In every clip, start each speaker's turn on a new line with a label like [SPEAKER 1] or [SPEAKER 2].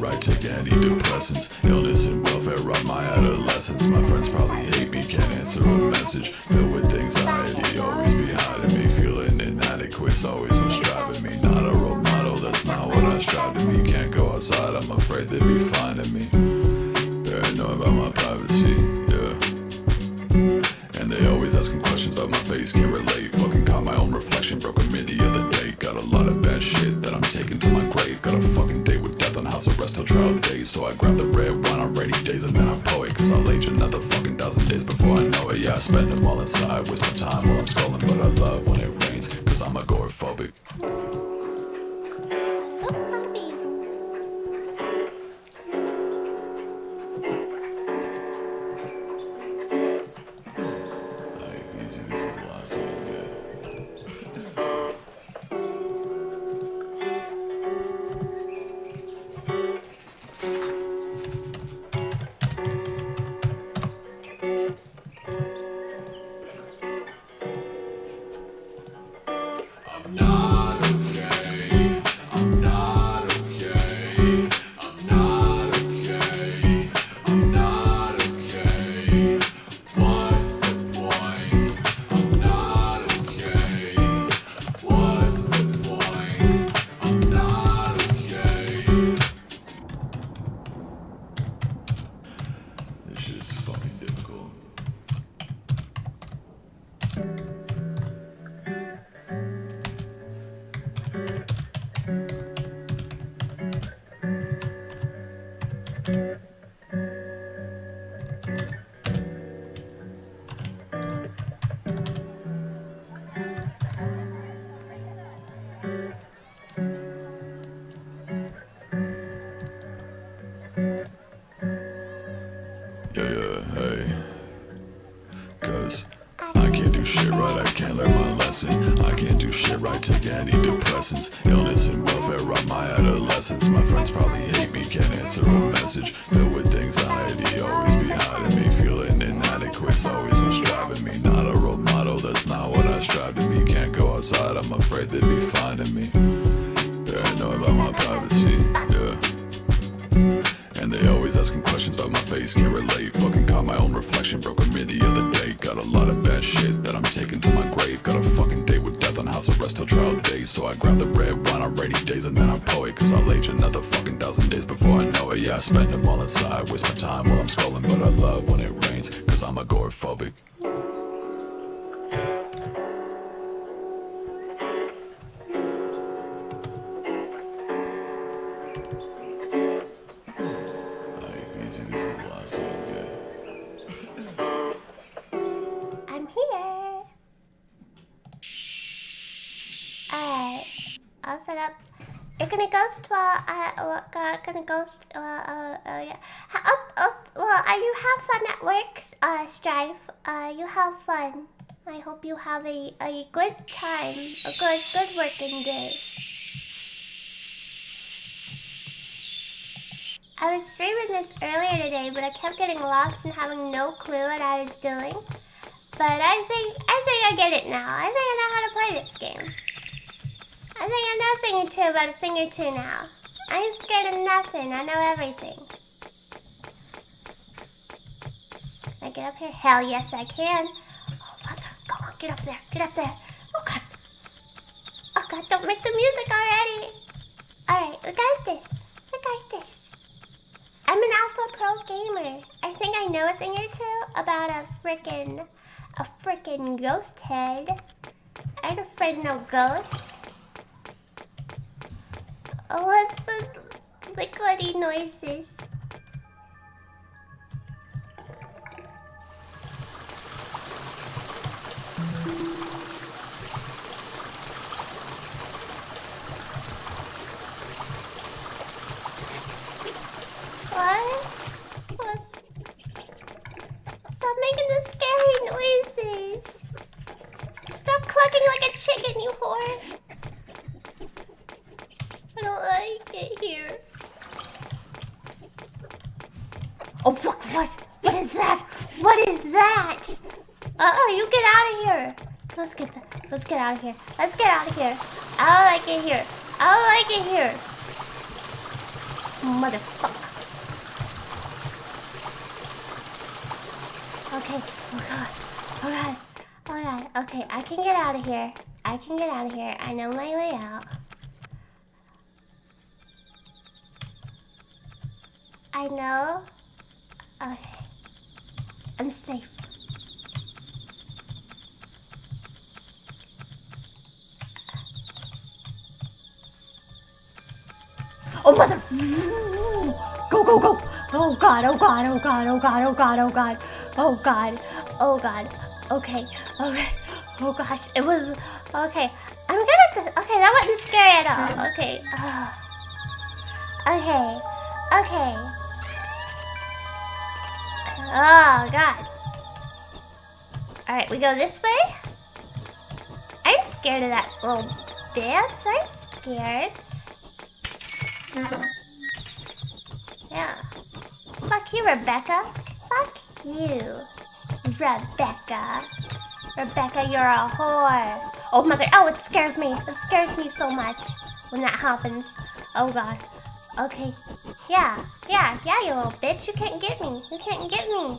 [SPEAKER 1] right, take antidepressants. Illness and welfare robbed my adolescence. My friends probably hate me, can't answer a message. Filled with anxiety, always behind me. Feeling inadequate's always what's driving me. Not a role model, that's not what I strive to be. Can't go outside, I'm afraid they'd be finding me. Paranoid about my privacy, yeah. And they always asking questions about my face, can't relate. Fucking caught my own reflection, broke a mid the other day. Got a lot of bad shit that I'm taking to my grave. Got a fucking date with death on house arrest till trial days. So I grab the red wine on rainy days and then I poet. Cause I'll age another fucking 1,000 days before I know it. Yeah, I spend them all inside, waste my time while I'm scrolling. But I love when it rains, cause I'm agoraphobic. I can't do shit right, take antidepressants. Illness and welfare robbed my adolescence. My friends probably hate me, can't answer a message. Filled with anxiety, always behind me. Feeling inadequate's always what's driving me. Not a role model, that's not what I strive to be. Can't go outside, I'm afraid they'd be finding me. Paranoid about my privacy, yeah. And they always asking questions about my face, can't relate. Fucking caught my own reflection, broke a mid the other day. Got a lot of bad shit that I'm taking to my grave. Got a fucking date with death on house arrest till trial days. So I grab the red wine on rainy days and then I poet. Cause I'll age another fucking 1,000 days before I know it. Yeah, I spend them all inside, waste my time while I'm scrolling. But I love when it rains, cause I'm agoraphobic.
[SPEAKER 2] I'll set up. You're gonna ghost while gonna ghost. Yeah. You have fun at work, Strife. You have fun. I hope you have a good time, a good working day. I was streaming this earlier today, but I kept getting lost and having no clue what I was doing. But I think I get it now. I think I know how to play this game. I think I know a thing or two about a thing or two now. I ain't scared of nothing. I know everything. Can I get up here? Hell yes, I can. Oh, what the? Come on, get up there. Get up there. Oh, God. Oh, God, don't make the music already. All right, we got this. We got this. I'm an alpha pro gamer. I think I know a thing or two about a frickin' ghost head. I ain't afraid of no ghosts. Oh, what's those liquidy noises? What? Stop making the scary noises. Stop clucking like a chicken, you whore. I don't like it here. Oh, fuck, what? What is that? What is that? You get out of here. Let's get out of here. Let's get out of here. I don't like it here. I don't like it here. Motherfucker. Okay, oh god, oh god, oh god. Okay, I can get out of here. I can get out of here. I know my way out. I know. Okay. I'm safe. Oh, mother! Go, go, go! Oh god, oh god, oh god, oh god, oh god, oh god, oh god, oh god. Okay, okay. Oh gosh, it was... Okay, I'm good at this. Okay, that wasn't scary at all. Okay. Okay, okay. Oh god. Alright, we go this way. I'm scared of that little bitch. I'm scared. Yeah. Fuck you, Rebecca. Fuck you, Rebecca. Rebecca, you're a whore. Oh, mother. Oh, it scares me. It scares me so much when that happens. Oh, God. Okay. Yeah, you little bitch. You can't get me. You can't get me.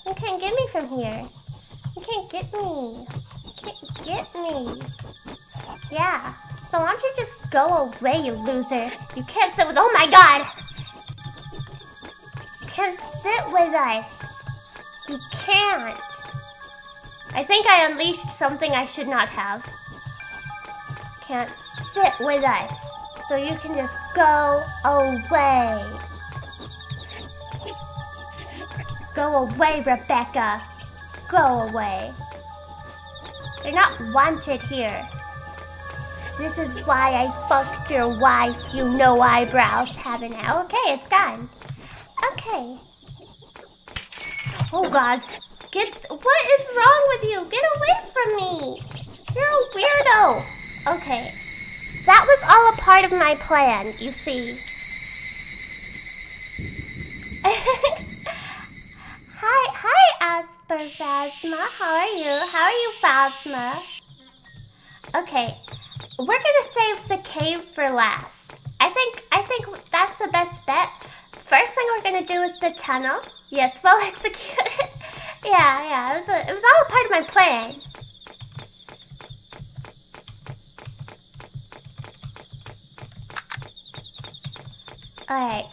[SPEAKER 2] You can't get me from here. You can't get me. You can't get me. Yeah. So why don't you just go away, you loser? You can't sit with... Oh, my God. You can't sit with us. You can't. I think I unleashed something I should not have. Can't sit with us. So you can just go away. Go away, Rebecca. Go away. You're not wanted here. This is why I fucked your wife, you no eyebrows having it. Okay, it's gone. Okay. Oh, God. What is wrong with you? Get away from me. You're a weirdo. Okay. That was all a part of my plan, you see. Hi, Asperphasma. How are you? How are you, Phasma? Okay. We're gonna save the cave for last. I think that's the best bet. First thing we're gonna do is the tunnel. Yes, well executed. Yeah, it was all a part of my plan. Alright,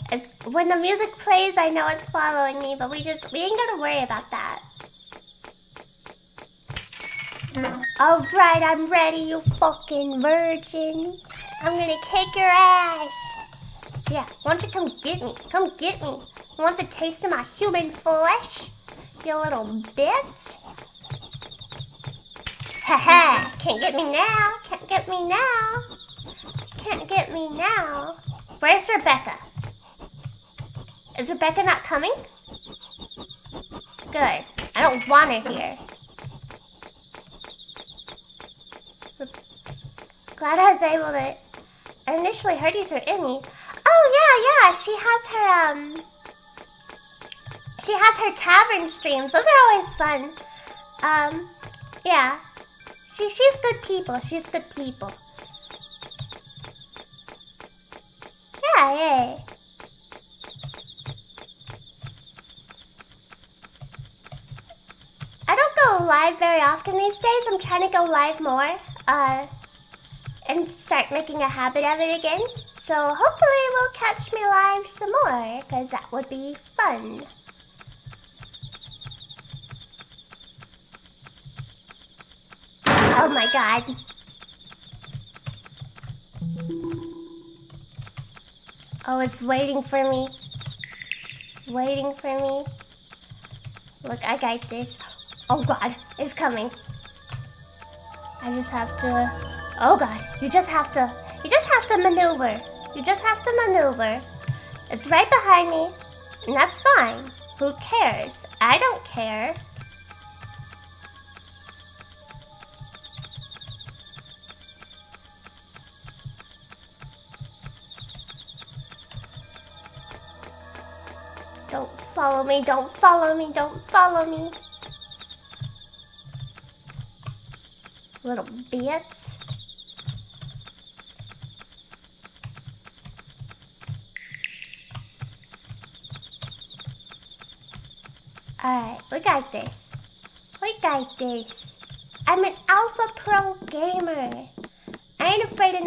[SPEAKER 2] when the music plays, I know it's following me, but we ain't gonna worry about that. Alright, I'm ready, you fucking virgin. I'm gonna kick your ass. Yeah, why don't you come get me? Come get me. You want the taste of my human flesh? You little bitch. Haha, can't get me now. Can't get me now. Can't get me now. Where's Rebecca? Is Rebecca not coming? Good. I don't want her here. Glad I was able to... I initially heard you through Innie. Oh, yeah. She has her tavern streams. Those are always fun. Yeah. She's good people. She's good people. Yeah. I don't go live very often these days. I'm trying to go live more. And start making a habit of it again. So hopefully we'll catch me live some more, because that would be fun. Oh my God. Oh, it's waiting for me. Waiting for me. Look, I got this. Oh God, it's coming. I just have to... Oh God, you just have to maneuver. You just have to maneuver. It's right behind me, and that's fine. Who cares? I don't care. Don't follow me, don't follow me, don't follow me. Little bitch. Alright, we got this. We got this. I'm an alpha pro gamer. I ain't afraid of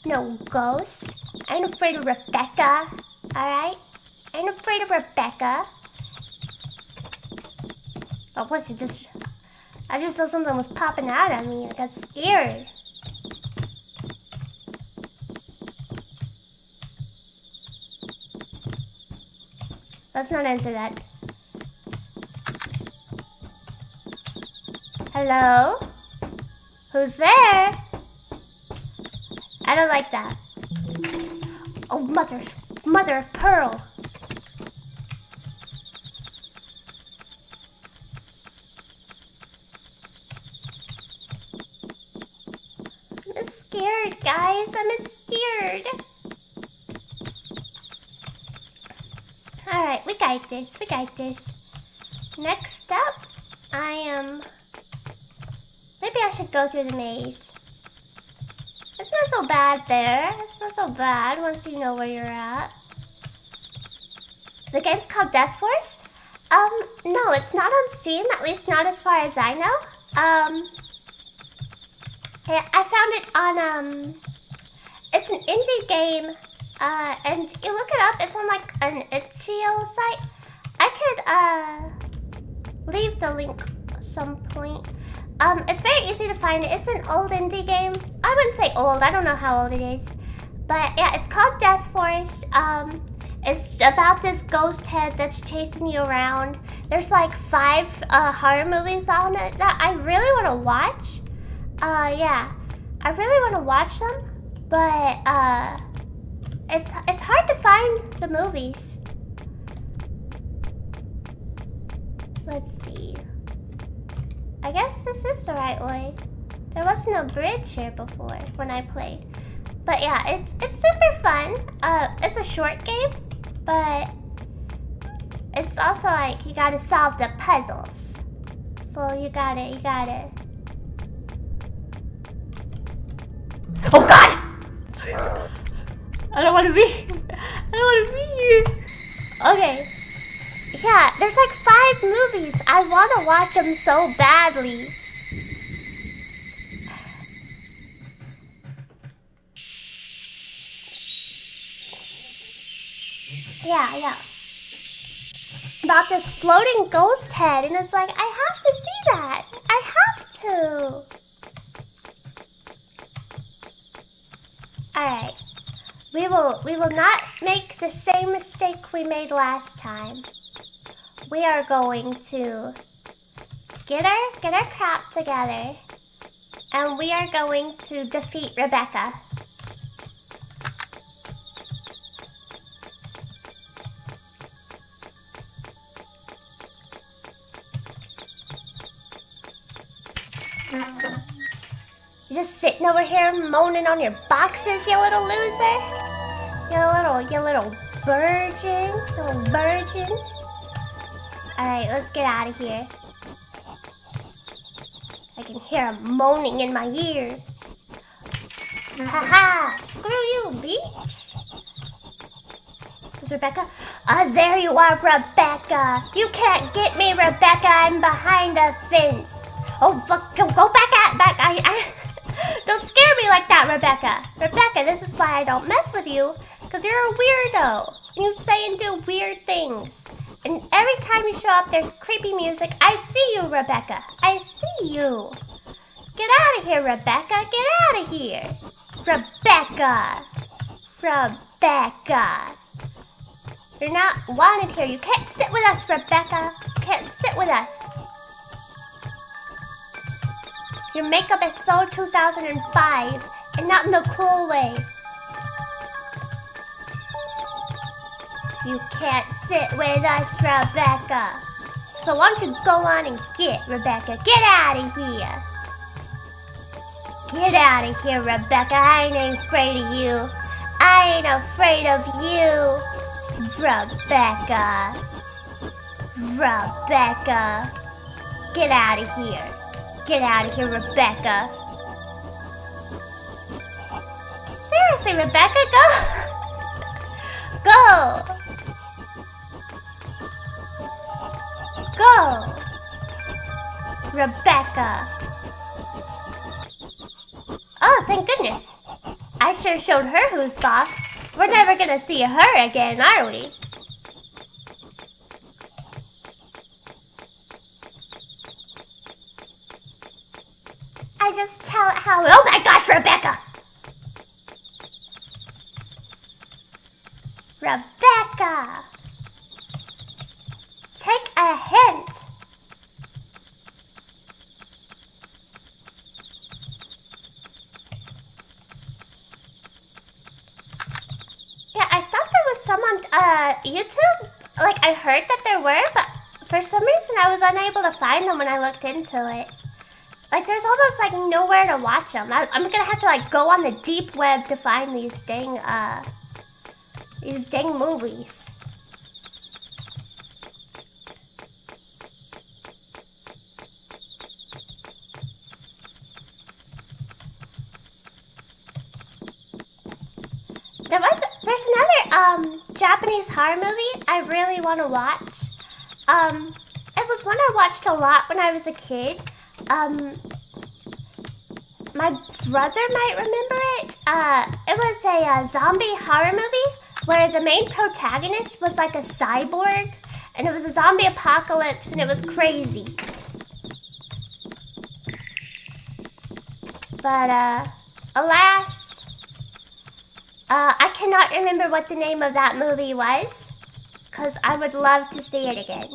[SPEAKER 2] no ghosts. I ain't afraid of Rebecca. Alright? I ain't afraid of Rebecca. Oh, what? I just saw something was popping out at me. I got scared. Let's not answer that. Hello? Who's there? I don't like that. Oh, mother of pearl. I'm scared, guys. I'm scared. Alright, we got this. We got this. Next up, maybe I should go through the maze. It's not so bad there. It's not so bad once you know where you're at. The game's called Death Force? No, it's not on Steam, at least not as far as I know. I found it on, it's an indie game, and you look it up, it's on like an itch.io site. I could, leave the link at some point. It's very easy to find. It's an old indie game. I wouldn't say old, I don't know how old it is. But yeah, it's called Death Force. It's about this ghost head that's chasing you around. There's like 5 horror movies on it that I really want to watch. Yeah, I really want to watch them, but it's hard to find the movies. Let's see. I guess this is the right way. There wasn't a bridge here before when I played. But yeah, it's super fun. It's a short game, but it's also like you gotta solve the puzzles. So you gotta. Oh God! I don't wanna be here. Okay. Yeah, there's like 5 movies. I wanna watch them so badly. Yeah. About this floating ghost head, and it's like, I have to see that. I have to. Alright. We will not make the same mistake we made last time. We are going to get our crap together, and we are going to defeat Rebecca. You're just sitting over here moaning on your boxes, you little loser. You little virgin. Alright, let's get out of here. I can hear him moaning in my ear. Haha, screw you, bitch. Is Rebecca? There you are, Rebecca. You can't get me, Rebecca. I'm behind a fence. Oh, fuck, go back. Don't scare me like that, Rebecca. Rebecca, this is why I don't mess with you. Because you're a weirdo. And you say and do weird things. And every time you show up, there's creepy music. I see you, Rebecca. I see you. Get out of here, Rebecca. Get out of here. Rebecca. You're not wanted here. You can't sit with us, Rebecca. You can't sit with us. Your makeup is so 2005 and not in the cool way. You can't sit with us, Rebecca. So why don't you go on and get, Rebecca. Get out of here. Get out of here, Rebecca. I ain't afraid of you. I ain't afraid of you, Rebecca. Get out of here. Get out of here, Rebecca. Seriously, Rebecca, go. Go Oh, Rebecca. Oh, thank goodness. I sure showed her who's boss. We're never gonna see her again, are we? I just tell how... Oh my gosh, Rebecca! Rebecca! Take a hint. Yeah, I thought there was some on YouTube. Like, I heard that there were, but for some reason I was unable to find them when I looked into it. Like, there's almost, like, nowhere to watch them. I'm gonna have to, like, go on the deep web to find these dang movies. There's another Japanese horror movie I really want to watch. It was one I watched a lot when I was a kid. My brother might remember it. It was a zombie horror movie where the main protagonist was like a cyborg, and it was a zombie apocalypse, and it was crazy. But alas, I cannot remember what the name of that movie was, because I would love to see it again.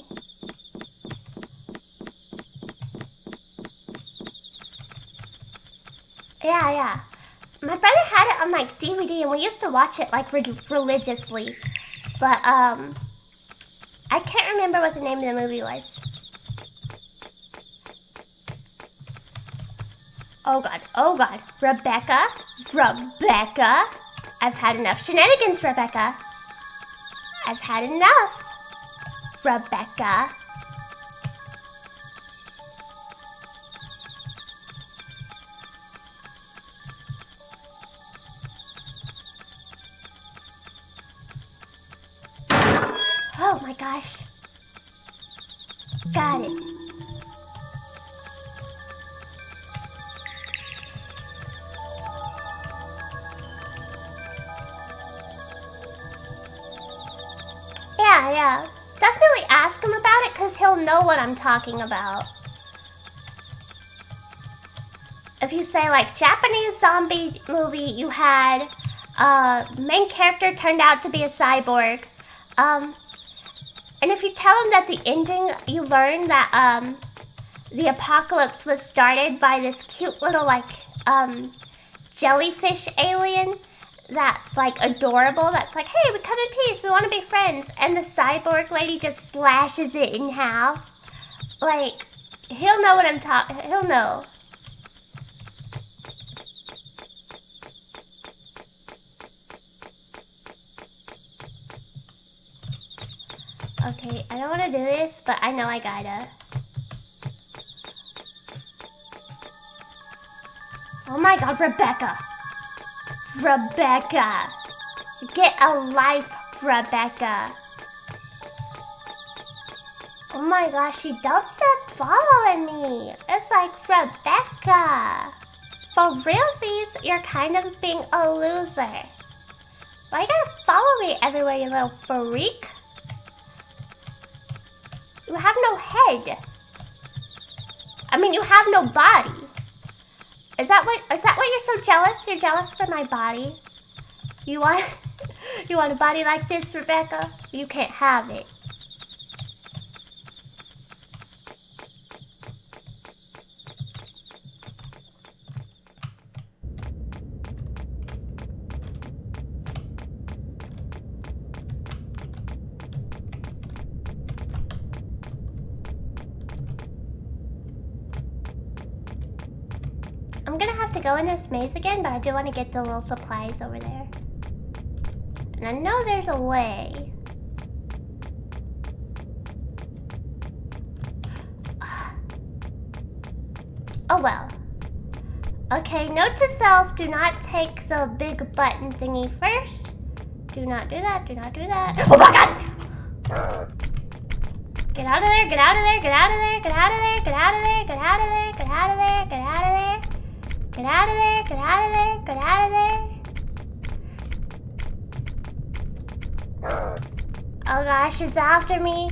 [SPEAKER 2] Yeah. My brother had it on like DVD, and we used to watch it like religiously. But I can't remember what the name of the movie was. Oh god. Rebecca. I've had enough shenanigans, Rebecca. I've had enough, Rebecca. Oh my gosh. Got it. Yeah. Definitely ask him about it, because he'll know what I'm talking about. If you say, like, Japanese zombie movie, you had main character turned out to be a cyborg. And if you tell him that the ending, you learn that the apocalypse was started by this cute little, like, jellyfish alien that's, like, adorable. That's like, hey, we come in peace. We want to be friends. And the cyborg lady just slashes it in half. Like, he'll know what I'm talking... He'll know. Okay, I don't want to do this, but I know I gotta. Oh my god, Rebecca! Rebecca! Get a life, Rebecca! Oh my gosh, she don't stop following me! It's like, Rebecca! For realsies, you're kind of being a loser. Why you gotta follow me everywhere, you little freak? You have no head. I mean, you have no body. Is that what you're so jealous? You're jealous for my body? You want a body like this, Rebecca? You can't have it. I'm gonna have to go in this maze again, but I do want to get the little supplies over there. And I know there's a way. Oh well. Okay, note to self, do not take the big button thingy first. Do not do that, do not do that. Oh my god! Get out of there, get out of there, get out of there, get out of there, get out of there, get out of there, get out of there, get out of there. Get out of there, get out of there, get out of there. Oh gosh, it's after me.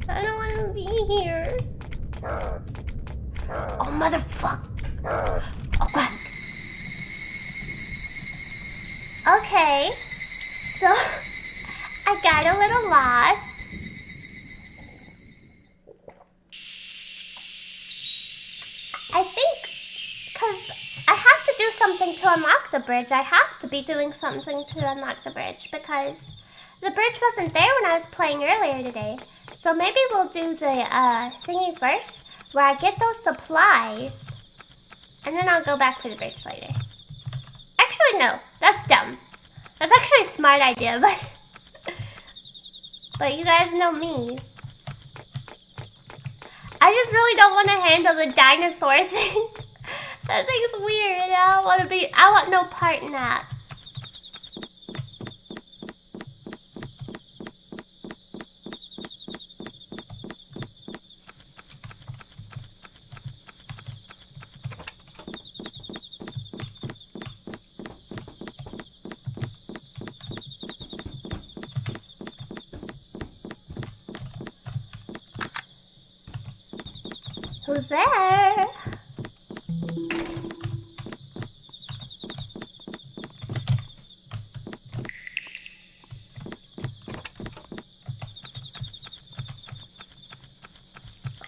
[SPEAKER 2] I don't want to be here. Oh, motherfucker. Oh, God. Okay. So, I got a little lost. I think, because I have to do something to unlock the bridge. I have to be doing something to unlock the bridge because the bridge wasn't there when I was playing earlier today. So maybe we'll do the thingy first, where I get those supplies, and then I'll go back for the bridge later. Actually, no, that's dumb. That's actually a smart idea, but you guys know me. I just really don't want to handle the dinosaur thing. That thing's weird, and I want no part in that. Who's there?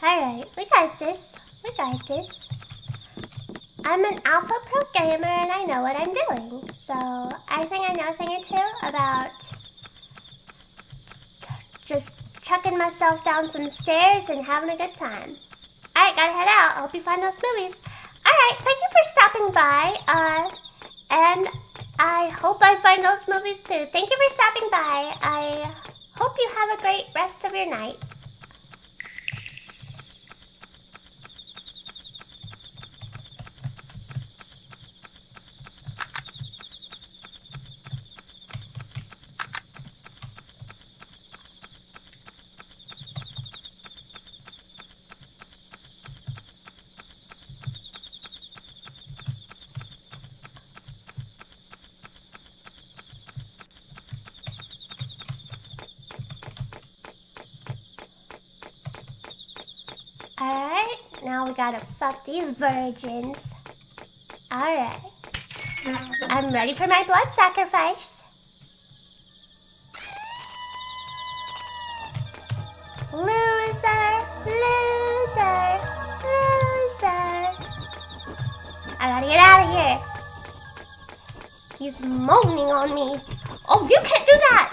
[SPEAKER 2] Alright, we got this. We got this. I'm an alpha pro gamer and I know what I'm doing. So I think I know a thing or two about just chucking myself down some stairs and having a good time. Alright, gotta head out. I hope you find those movies. Alright, thank you for stopping by. And I hope I find those movies too. Thank you for stopping by. I hope you have a great rest of your night. Alright, now we gotta fuck these virgins. Alright. I'm ready for my blood sacrifice. Loser, loser, loser. I gotta get out of here. He's moaning on me. Oh, you can't do that.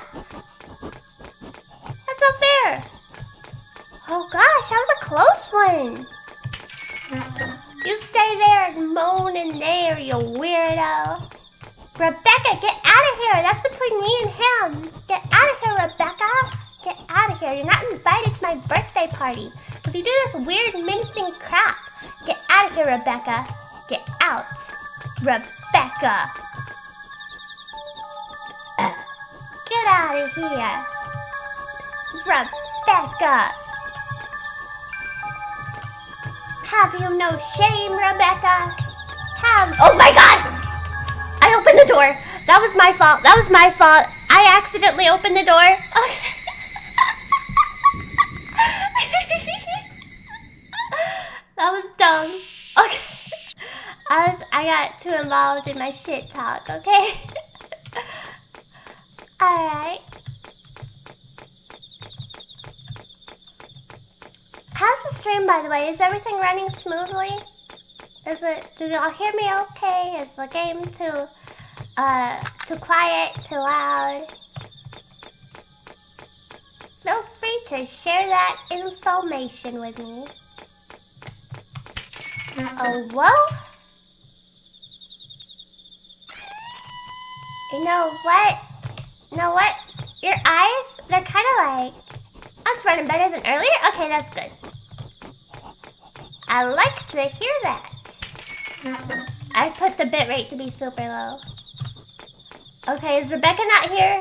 [SPEAKER 2] That's not fair. Oh gosh, that was a close one. You stay there and moan in there, you weirdo. Rebecca, get out of here. That's between me and him. Get out of here, Rebecca. Get out of here. You're not invited to my birthday party because you do this weird mincing crap. Get out of here, Rebecca. Get out. Rebecca. Get out of here. Rebecca. Have you no shame, Rebecca? Oh my God! I opened the door. That was my fault. That was my fault. I accidentally opened the door. Okay. That was dumb. Okay. I got too involved in my shit talk, okay? Alright. How's the stream, by the way? Is everything running smoothly? Do y'all hear me okay? Is the game too quiet, too loud? Feel free to share that information with me. Oh, whoa. You know what? Your eyes, they're kind of like... That's running better than earlier? Okay, that's good. I like to hear that. I put the bitrate to be super low. Okay, is Rebecca not here?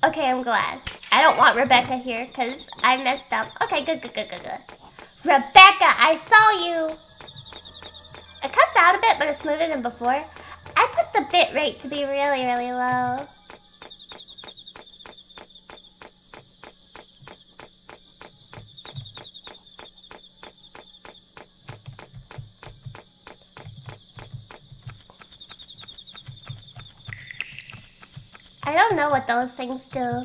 [SPEAKER 2] Okay, I'm glad. I don't want Rebecca here because I messed up. Okay, good. Rebecca, I saw you. It cuts out a bit, but it's smoother than before. I put the bitrate to be really, really low. I don't know what those things do.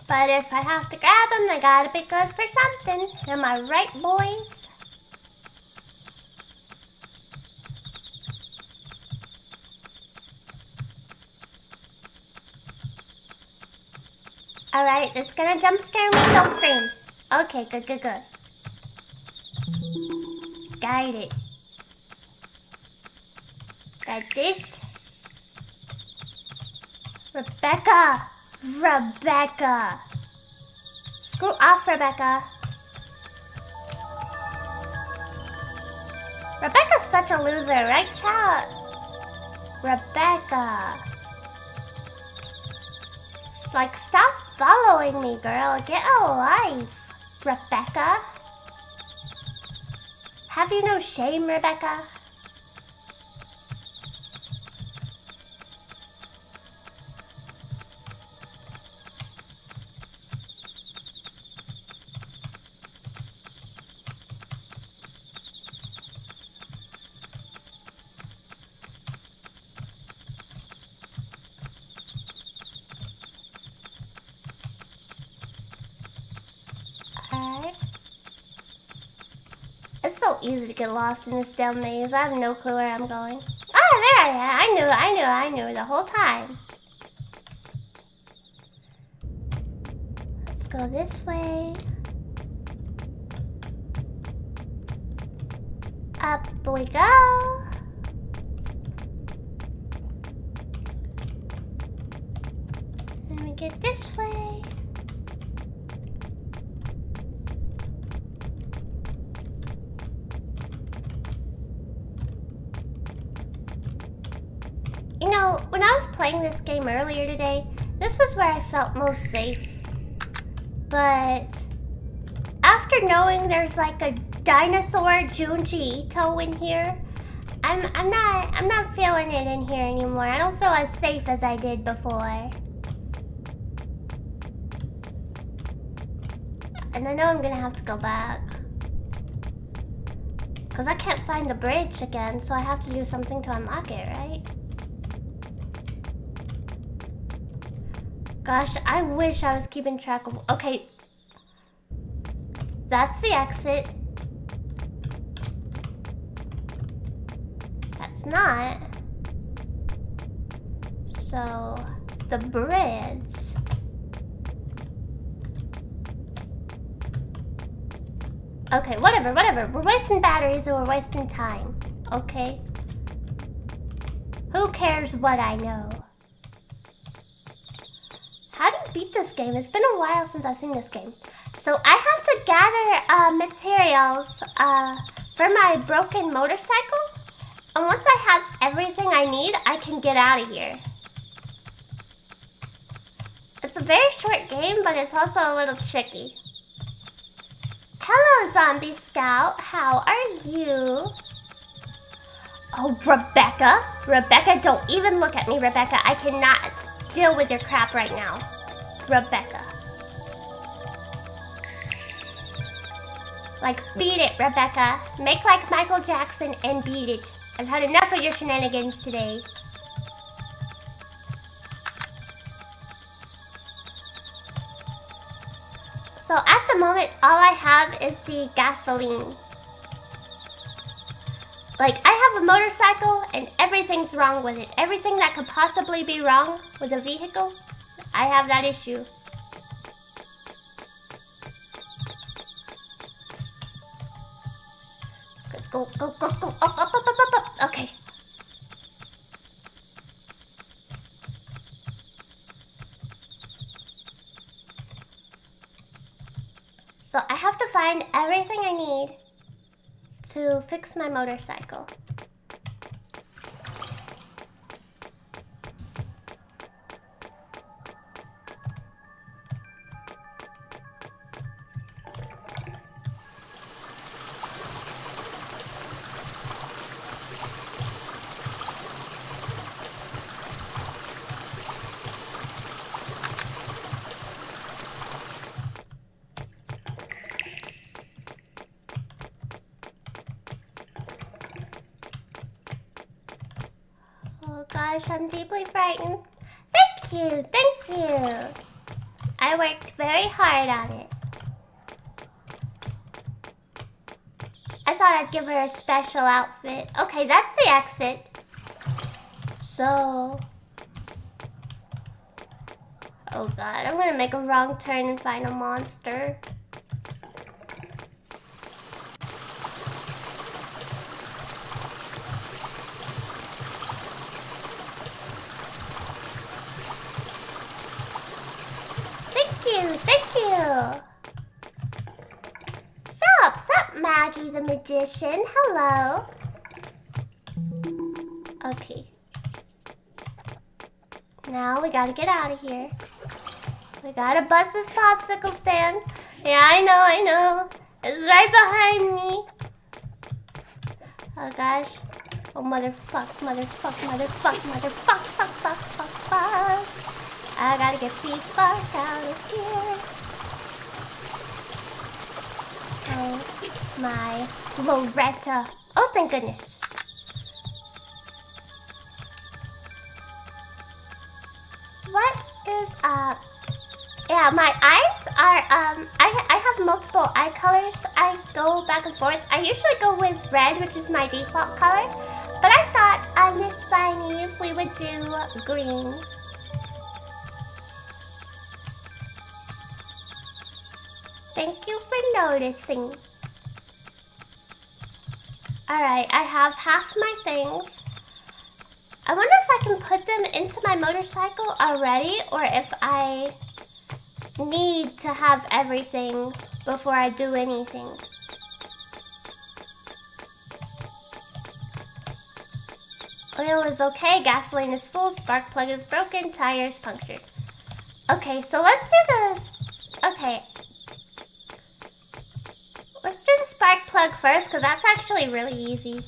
[SPEAKER 2] But if I have to grab them, they gotta be good for something. Am I right, boys? Alright, it's gonna jump scare me. Don't scream. Okay, good. Got it. Got this. Rebecca! Screw off, Rebecca. Rebecca's such a loser, right, chat? Rebecca. Like, stop following me, girl. Get a life, Rebecca. Have you no shame, Rebecca? It's so easy to get lost in this damn maze. I have no clue where I'm going. Ah, there I am. I knew the whole time. Let's go this way. Up we go. Then we get this way. You know, when I was playing this game earlier today, this was where I felt most safe. But after knowing there's like a dinosaur Junji Ito in here, I'm not feeling it in here anymore. I don't feel as safe as I did before. And I know I'm gonna have to go back. Because I can't find the bridge again, so I have to do something to unlock it, right? Gosh, I wish I was keeping track of... Okay. That's the exit. That's not. So, the bridge. Okay, whatever. We're wasting batteries or we're wasting time. Okay? Who cares what I know? How do you beat this game? It's been a while since I've seen this game. So I have to gather materials for my broken motorcycle. And once I have everything I need, I can get out of here. It's a very short game, but it's also a little tricky. Hello, Zombie Scout. How are you? Oh, Rebecca. Rebecca, don't even look at me, Rebecca. I cannot deal with your crap right now. Rebecca. Like, beat it, Rebecca. Make like Michael Jackson and beat it. I've had enough of your shenanigans today. So at the moment, all I have is the gasoline. Like, I have a motorcycle and everything's wrong with it. Everything that could possibly be wrong with a vehicle, I have that issue. Go. Up. Okay. So I have to find everything I need. to fix my motorcycle. Oh gosh, I'm deeply frightened. Thank you, thank you. I worked very hard on it. I thought I'd give her a special outfit. Okay, that's the exit. So... oh god, I'm gonna make a wrong turn and find a monster. Thank you. Sup, Maggie the magician. Hello. Okay. Now we gotta get out of here. We gotta bust this popsicle stand. Yeah, I know. It's right behind me. Oh gosh. Oh motherfuck. I gotta get the fuck out of here. Oh my Loretta. Oh, thank goodness. What is up? Yeah, my eyes are, I have multiple eye colors. I go back and forth. I usually go with red, which is my default color. But I thought on this Spiny we would do green. Thank you for noticing. Alright, I have half my things. I wonder if I can put them into my motorcycle already, or if I need to have everything before I do anything. Oil is okay, gasoline is full, spark plug is broken, tires punctured. Okay, so let's do this. Okay. Let's do the spark plug first, because that's actually really easy.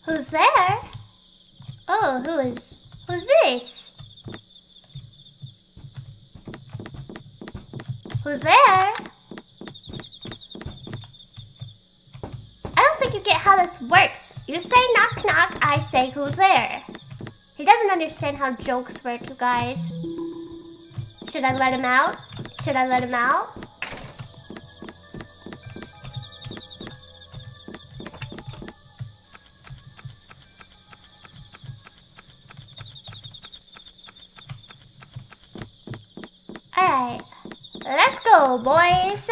[SPEAKER 2] Who's there? Oh, who's this? Who's there? I don't think you get how this works. You say knock knock, I say who's there. He doesn't understand how jokes work, you guys. Should I let him out? Should I let him out? Alright. Let's go, boys.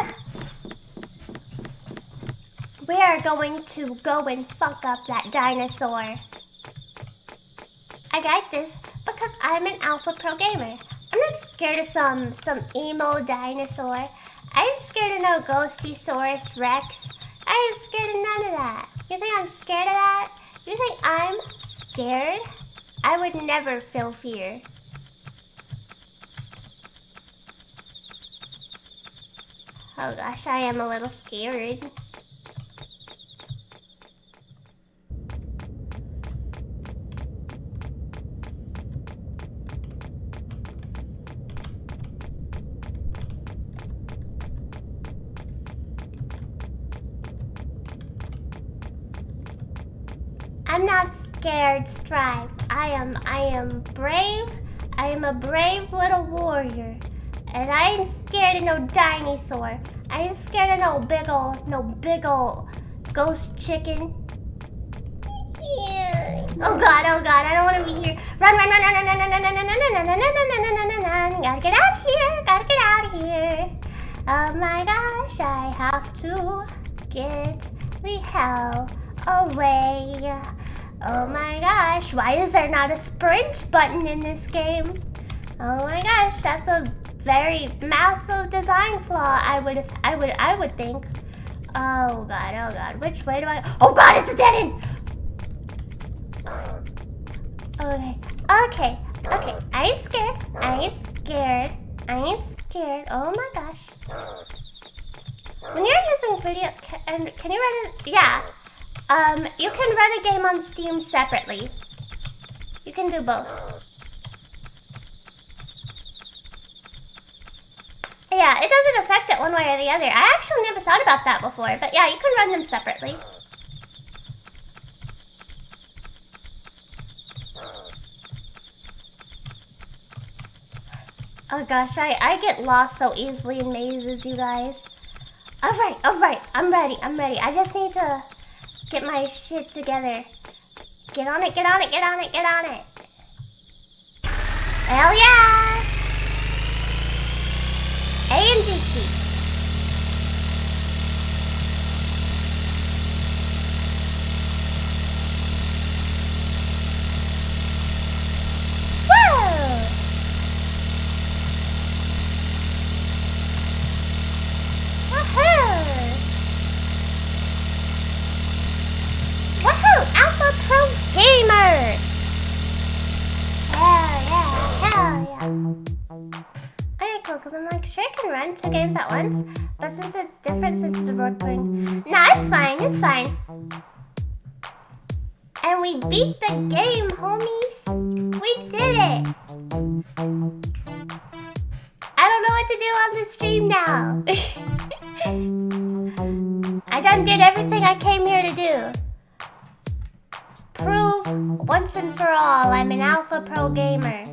[SPEAKER 2] We are going to go and fuck up that dinosaur. I got this because I'm an alpha pro gamer. I'm not scared of some emo dinosaur. I ain't scared of no Ghostysaurus Rex. I ain't scared of none of that. You think I'm scared of that? You think I'm scared? I would never feel fear. Oh gosh, I am a little scared. I'm not scared, Strive. I am brave. I am a brave little warrior. And I ain't scared of no dinosaur. I ain't scared of no big ol' ghost chicken. Yeah. Oh god, I don't want to be here. Run. Gotta get out of here. Oh my gosh, I have to get the hell away. Oh my gosh, why is there not a sprint button in this game? Oh my gosh, that's a very massive design flaw, I would think. Oh god, which way do I... Oh god, it's a dead end! Okay. I ain't scared. Oh my gosh. When you're using video, can you run it? Yeah. You can run a game on Steam separately. You can do both. Yeah, it doesn't affect it one way or the other. I actually never thought about that before, but yeah, you can run them separately. Oh gosh, I get lost so easily in mazes, you guys. Alright, I'm ready. I just need to get my shit together. Get on it. Hell yeah! A and D key. Two games at once, but since it's different, since it's working, nah, it's fine. And we beat the game, homies. We did it. I don't know what to do on the stream now. I done did everything I came here to do. Prove once and for all I'm an alpha pro gamer.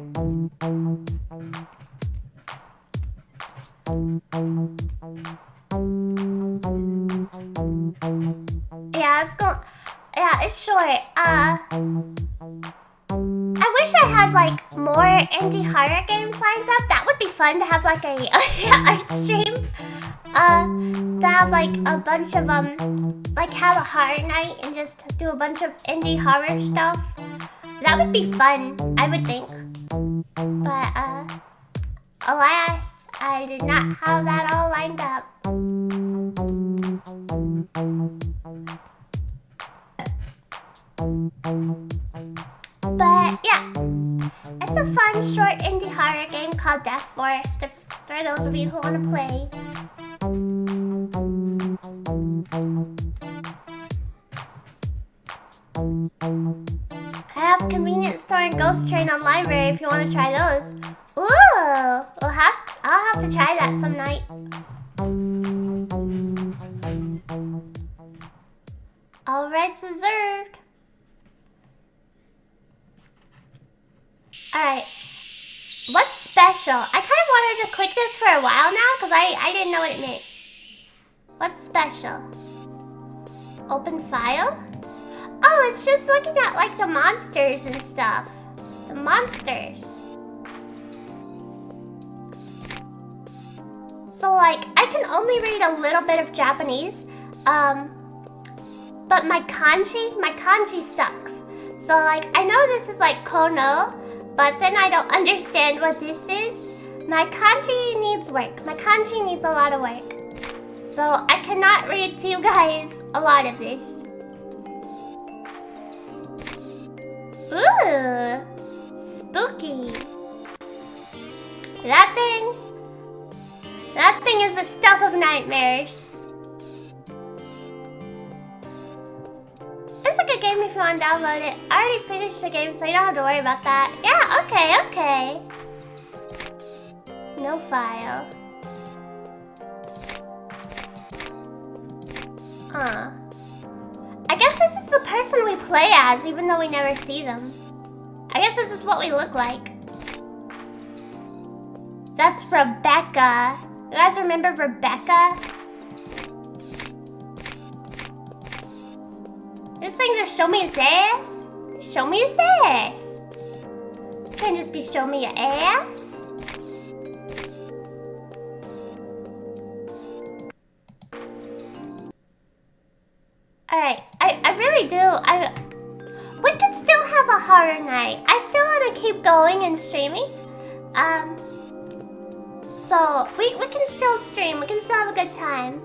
[SPEAKER 2] Yeah, it's short. I wish I had like more indie horror games lined up. That would be fun to have like a art stream. To have like a bunch of like have a horror night and just do a bunch of indie horror stuff. That would be fun, I would think. But alas, I did not have that all lined up. But yeah, it's a fun short indie horror game called Death Forest for those of you who want to play. I have Convenience Store and Ghost Train on library if you want to try those. Ooh, I'll have to try that some night. All rights reserved. Alright, what's special? I kind of wanted to click this for a while now because I didn't know what it meant. What's special? Open file? Oh, it's just looking at like the monsters and stuff. The monsters. So like, I can only read a little bit of Japanese. But my kanji sucks. So like, I know this is like kono, but then I don't understand what this is. My kanji needs work. My kanji needs a lot of work. So I cannot read to you guys a lot of this. Ooh, spooky. That thing is the stuff of nightmares. It's a good game if you want to download it. I already finished the game, so you don't have to worry about that. Yeah, okay. No file. Huh. I guess this is the person we play as, even though we never see them. I guess this is what we look like. That's Rebecca. You guys remember Rebecca? This thing just show me his ass? Show me his ass. You can't just be show me your ass. horror night. I still want to keep going and streaming. So we can still stream. We can still have a good time.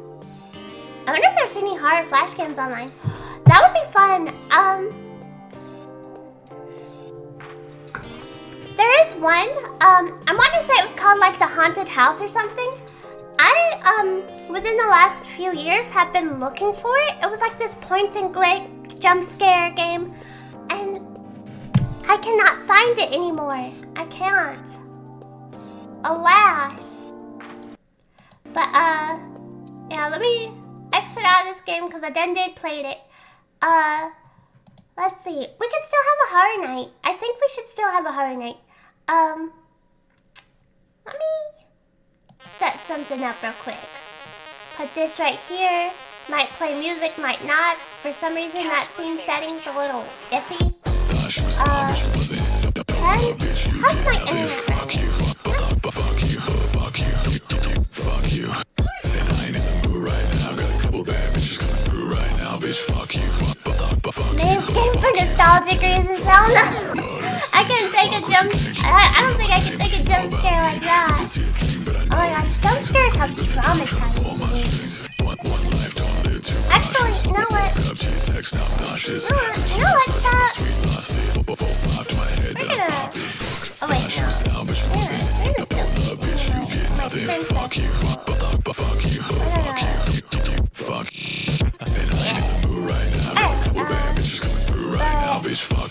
[SPEAKER 2] I wonder if there's any horror flash games online. That would be fun. There is one. I want to say it was called like the Haunted House or something. I within the last few years have been looking for it. It was like this point and click jump scare game, and I cannot find it anymore. I can't. Alas. But yeah, let me exit out of this game because I done did played it. Let's see. We can still have a horror night. I think we should still have a horror night. Let me set something up real quick. Put this right here. Might play music, might not. For some reason that scene setting's a little iffy. And how's my internet?
[SPEAKER 1] Fuck you. And I ain't in the mood right now. Got a couple bad bitches coming through right now, bitch. Fuck you.
[SPEAKER 2] This game for nostalgic reasons. I can take a jump. I don't think I can take a jump scare like that. Oh my gosh, jump scares have traumatized me. Actually, you know what? You know what? We're gonna. Oh wait, no. Fuck you.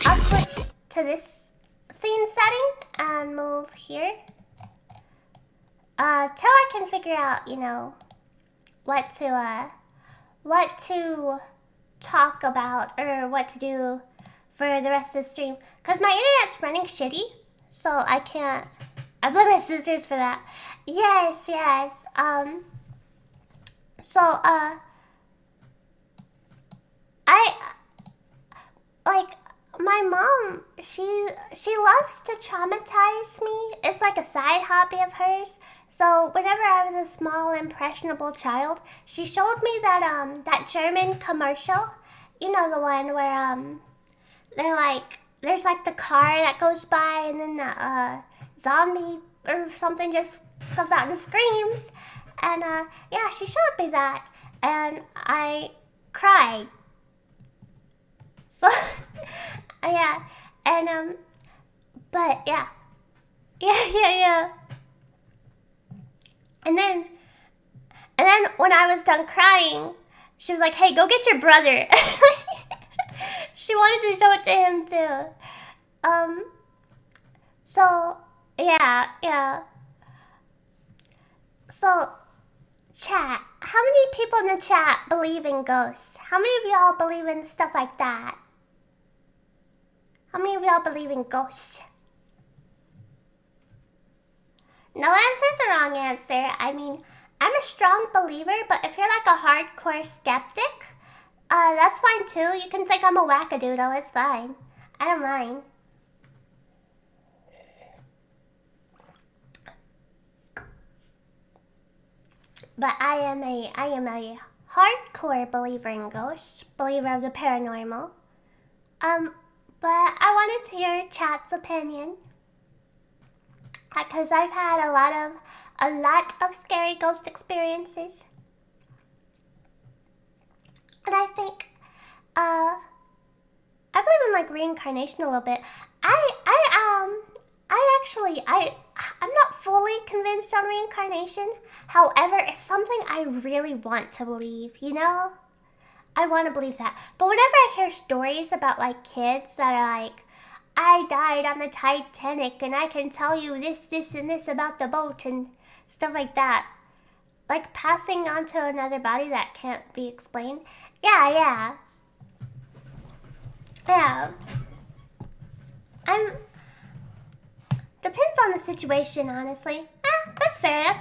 [SPEAKER 2] I'll put to this scene setting and move here. Till I can figure out, you know, what to talk about or what to do for the rest of the stream. Cause my internet's running shitty, so I can't. I blame my sisters for that. Yes. So my mom, she loves to traumatize me. It's like a side hobby of hers. So whenever I was a small impressionable child, she showed me that that German commercial. You know, the one where they're like, there's like the car that goes by and then the zombie or something just comes out and screams. And yeah, she showed me that and I cried. So yeah, and but yeah. And then when I was done crying, she was like, "Hey, go get your brother." She wanted to show it to him too. So yeah. So chat, how many people in the chat believe in ghosts? How many of y'all believe in stuff like that? How many of y'all believe in ghosts? No answer's a wrong answer. I mean, I'm a strong believer, but if you're like a hardcore skeptic, that's fine too. You can think I'm a wackadoodle, it's fine. I don't mind. But I am a hardcore believer in ghosts, believer of the paranormal. But I wanted to hear chat's opinion. Because I've had a lot of scary ghost experiences. And I think, I believe in like reincarnation a little bit. I'm not fully convinced on reincarnation. However, it's something I really want to believe, you know? I want to believe that. But whenever I hear stories about like kids that are like, I died on the Titanic and I can tell you this, and this about the boat and stuff like that. Like passing on to another body that can't be explained. Yeah. Depends on the situation, honestly. That's fair.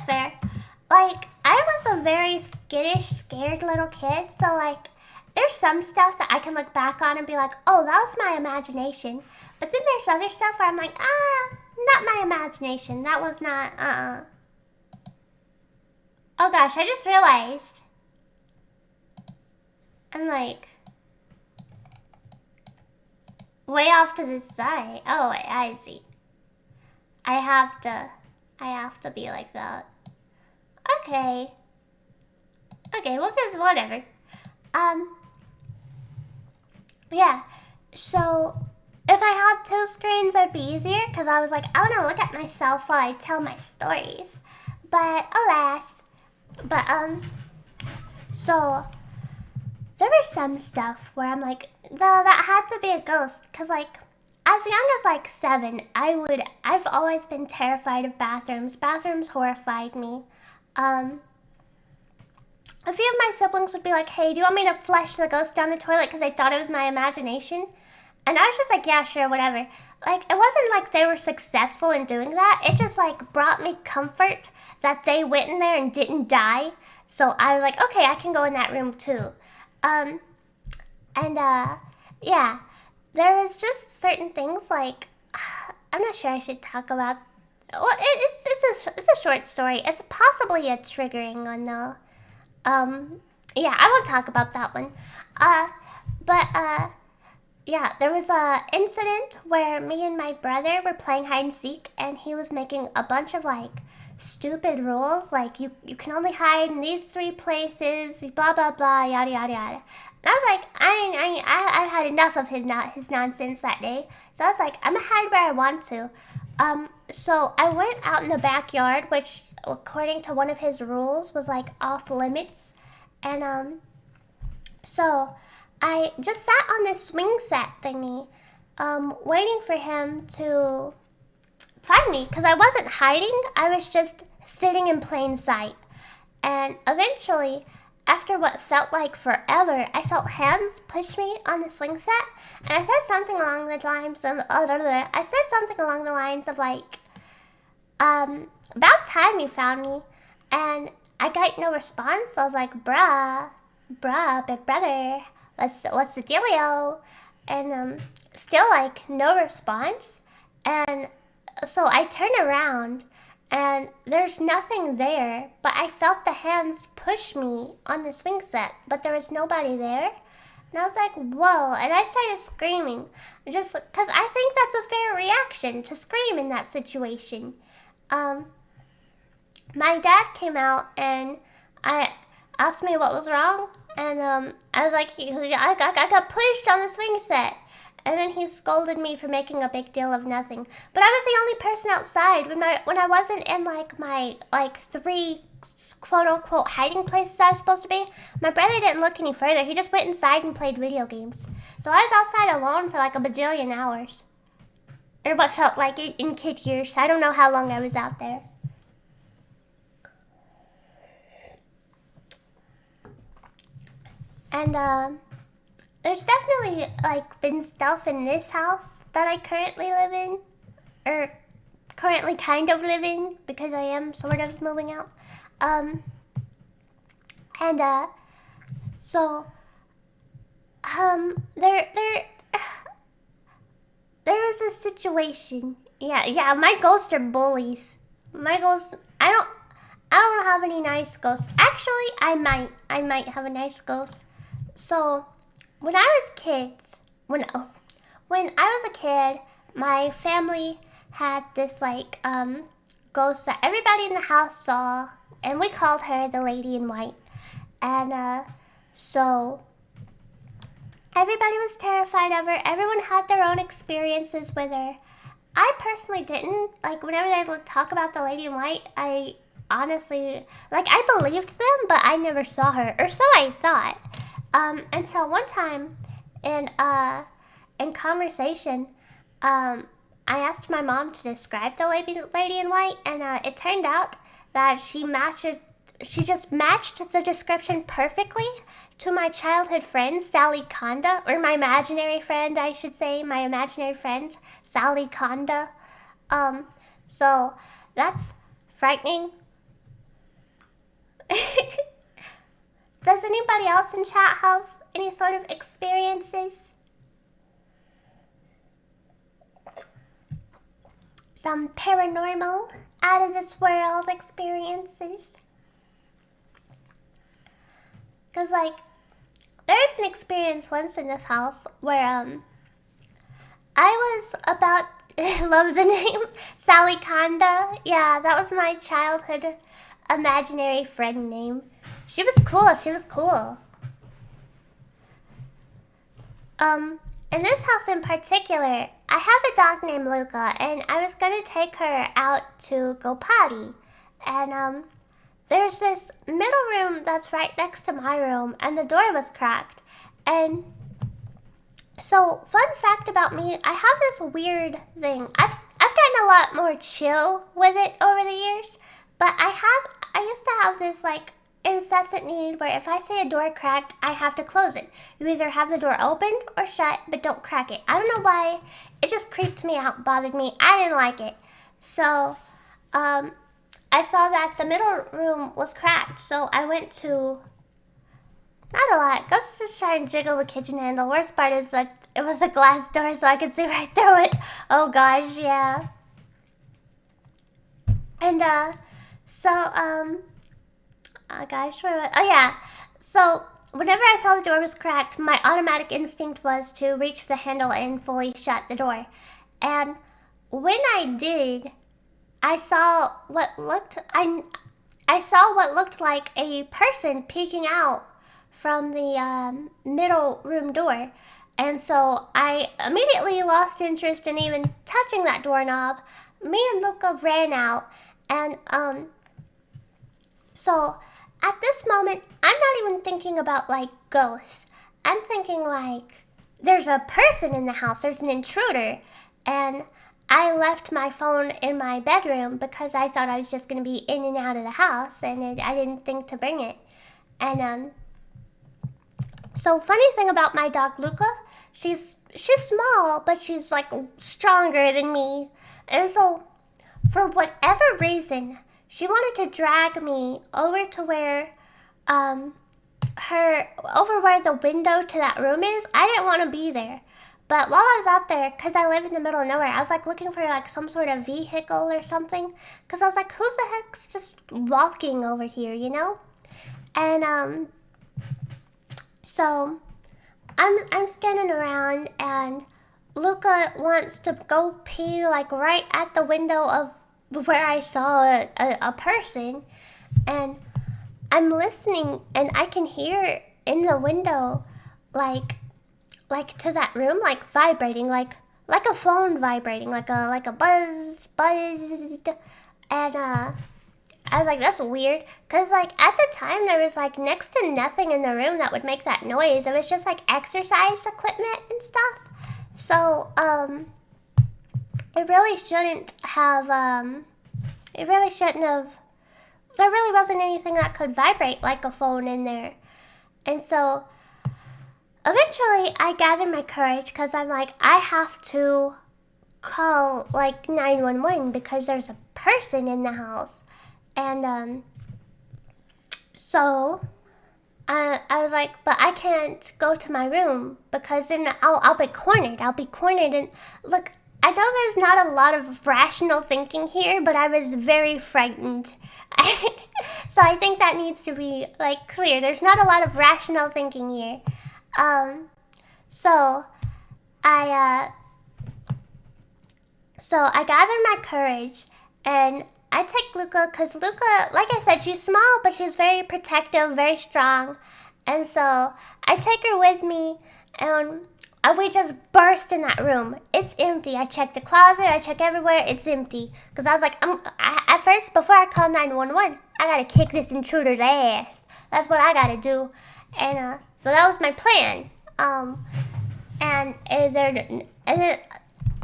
[SPEAKER 2] Like, I was a very skittish, scared little kid, so like, there's some stuff that I can look back on and be like, oh, that was my imagination. But then there's other stuff where I'm like, not my imagination. That was not, Oh gosh, I just realized. I'm like, way off to the side. Oh, wait, I see. I have to be like that. Okay. Okay, well, just whatever. Yeah. So, if I had two screens, it'd be easier, because I was like, I want to look at myself while I tell my stories. But, alas. But, so, there was some stuff where I'm like, no, that had to be a ghost, because, like, as young as, like, 7, I've always been terrified of bathrooms. Bathrooms horrified me. A few of my siblings would be like, hey, do you want me to flush the ghost down the toilet, because they thought it was my imagination? And I was just like, yeah, sure, whatever. Like, it wasn't like they were successful in doing that. It just, like, brought me comfort that they went in there and didn't die. So I was like, okay, I can go in that room too. Yeah, there was just certain things like, I'm not sure I should talk about. Well, it's a short story. It's possibly a triggering one though. Yeah, I won't talk about that one. Yeah, there was a incident where me and my brother were playing hide and seek, and he was making a bunch of like stupid rules, like you can only hide in these 3 places, blah blah blah, yada yada yada. And I was like, I had enough of his nonsense that day. So I was like, I'm gonna hide where I want to. So I went out in the backyard, which according to one of his rules was like off limits, and so I just sat on this swing set thingy, waiting for him to find me, because I wasn't hiding, I was just sitting in plain sight. And eventually, after what felt like forever, I felt hands push me on the swing set, and I said something along the lines of like, about time you found me. And I got no response, so I was like, bruh, big brother, what's the dealio? And still like no response. And so I turn around and there's nothing there, but I felt the hands push me on the swing set, but there was nobody there. And I was like, whoa, and I started screaming, just because I think that's a fair reaction, to scream in that situation. My dad came out and I asked me what was wrong, and I was like, I got pushed on the swing set. And then he scolded me for making a big deal of nothing. But I was the only person outside when I wasn't in like my 3 quote unquote hiding places I was supposed to be. My brother didn't look any further. He just went inside and played video games. So I was outside alone for like a bajillion hours. Or what felt like it in kid years. I don't know how long I was out there. And there's definitely like been stuff in this house that I currently live in, or currently kind of live in, because I am sort of moving out. There was a situation. Yeah, my ghosts are bullies. My ghosts, I don't have any nice ghosts. Actually, I might have a nice ghost. So, when I was a kid, my family had this like ghost that everybody in the house saw, and we called her the Lady in White. And so everybody was terrified of her. Everyone had their own experiences with her. I personally didn't. Like, whenever they would talk about the Lady in White, I honestly, like, I believed them, but I never saw her, or so I thought. Until one time in conversation, I asked my mom to describe the lady in white, and it turned out that she just matched the description perfectly to my childhood friend, Sally Conda, or my imaginary friend, I should say, my imaginary friend, Sally Conda. So that's frightening. Does anybody else in chat have any sort of experiences? Some paranormal, out of this world experiences? Because, like, there's an experience once in this house where, I was about, love the name, Sally Conda. Yeah, that was my childhood imaginary friend name. She was cool. In this house in particular, I have a dog named Luca, and I was gonna take her out to go potty. And, there's this middle room that's right next to my room, and the door was cracked. And so, fun fact about me, I have this weird thing. I've gotten a lot more chill with it over the years, but I used to have this like incessant need where if I see a door cracked, I have to close it. You either have the door opened or shut, but don't crack it. I don't know why. It just creeped me out, bothered me. I didn't like it. So, I saw that the middle room was cracked, so I went to, not a lot, let's just try and jiggle the kitchen handle. Worst part is that it was a glass door, so I could see right through it. Oh gosh, yeah. And, gosh, where was, oh yeah. So, whenever I saw the door was cracked, my automatic instinct was to reach for the handle and fully shut the door. And when I did, I saw what looked like a person peeking out from the middle room door. And so I immediately lost interest in even touching that doorknob. Me and Luca ran out, and so at this moment, I'm not even thinking about like ghosts. I'm thinking like there's a person in the house, there's an intruder, and I left my phone in my bedroom because I thought I was just going to be in and out of the house, and I didn't think to bring it. And so funny thing about my dog Luca, she's small, but she's like stronger than me. And so for whatever reason, she wanted to drag me over to where over where the window to that room is. I didn't want to be there. But while I was out there, because I live in the middle of nowhere, I was like looking for like some sort of vehicle or something. Because I was like, who's the heck's just walking over here, you know? And so I'm scanning around, and Luca wants to go pee like right at the window of where I saw a person. And I'm listening, and I can hear in the window like to that room, like vibrating, like a phone vibrating, like a buzz, and I was like, that's weird, cause like at the time there was like next to nothing in the room that would make that noise. It was just like exercise equipment and stuff. So it really shouldn't have. There really wasn't anything that could vibrate like a phone in there, and so. Eventually, I gathered my courage because I'm like, I have to call like 911 because there's a person in the house. And so I was like, but I can't go to my room because then I'll be cornered. And look, I know there's not a lot of rational thinking here, but I was very frightened. So I think that needs to be like clear. There's not a lot of rational thinking here. So I gathered my courage, and I take Luca, because Luca, like I said, she's small, but she's very protective, very strong, and so I take her with me, and we just burst in that room. It's empty. I check the closet, I check everywhere, it's empty, because I was like, at first, before I call 911, I gotta kick this intruder's ass. That's what I gotta do. And so that was my plan. And then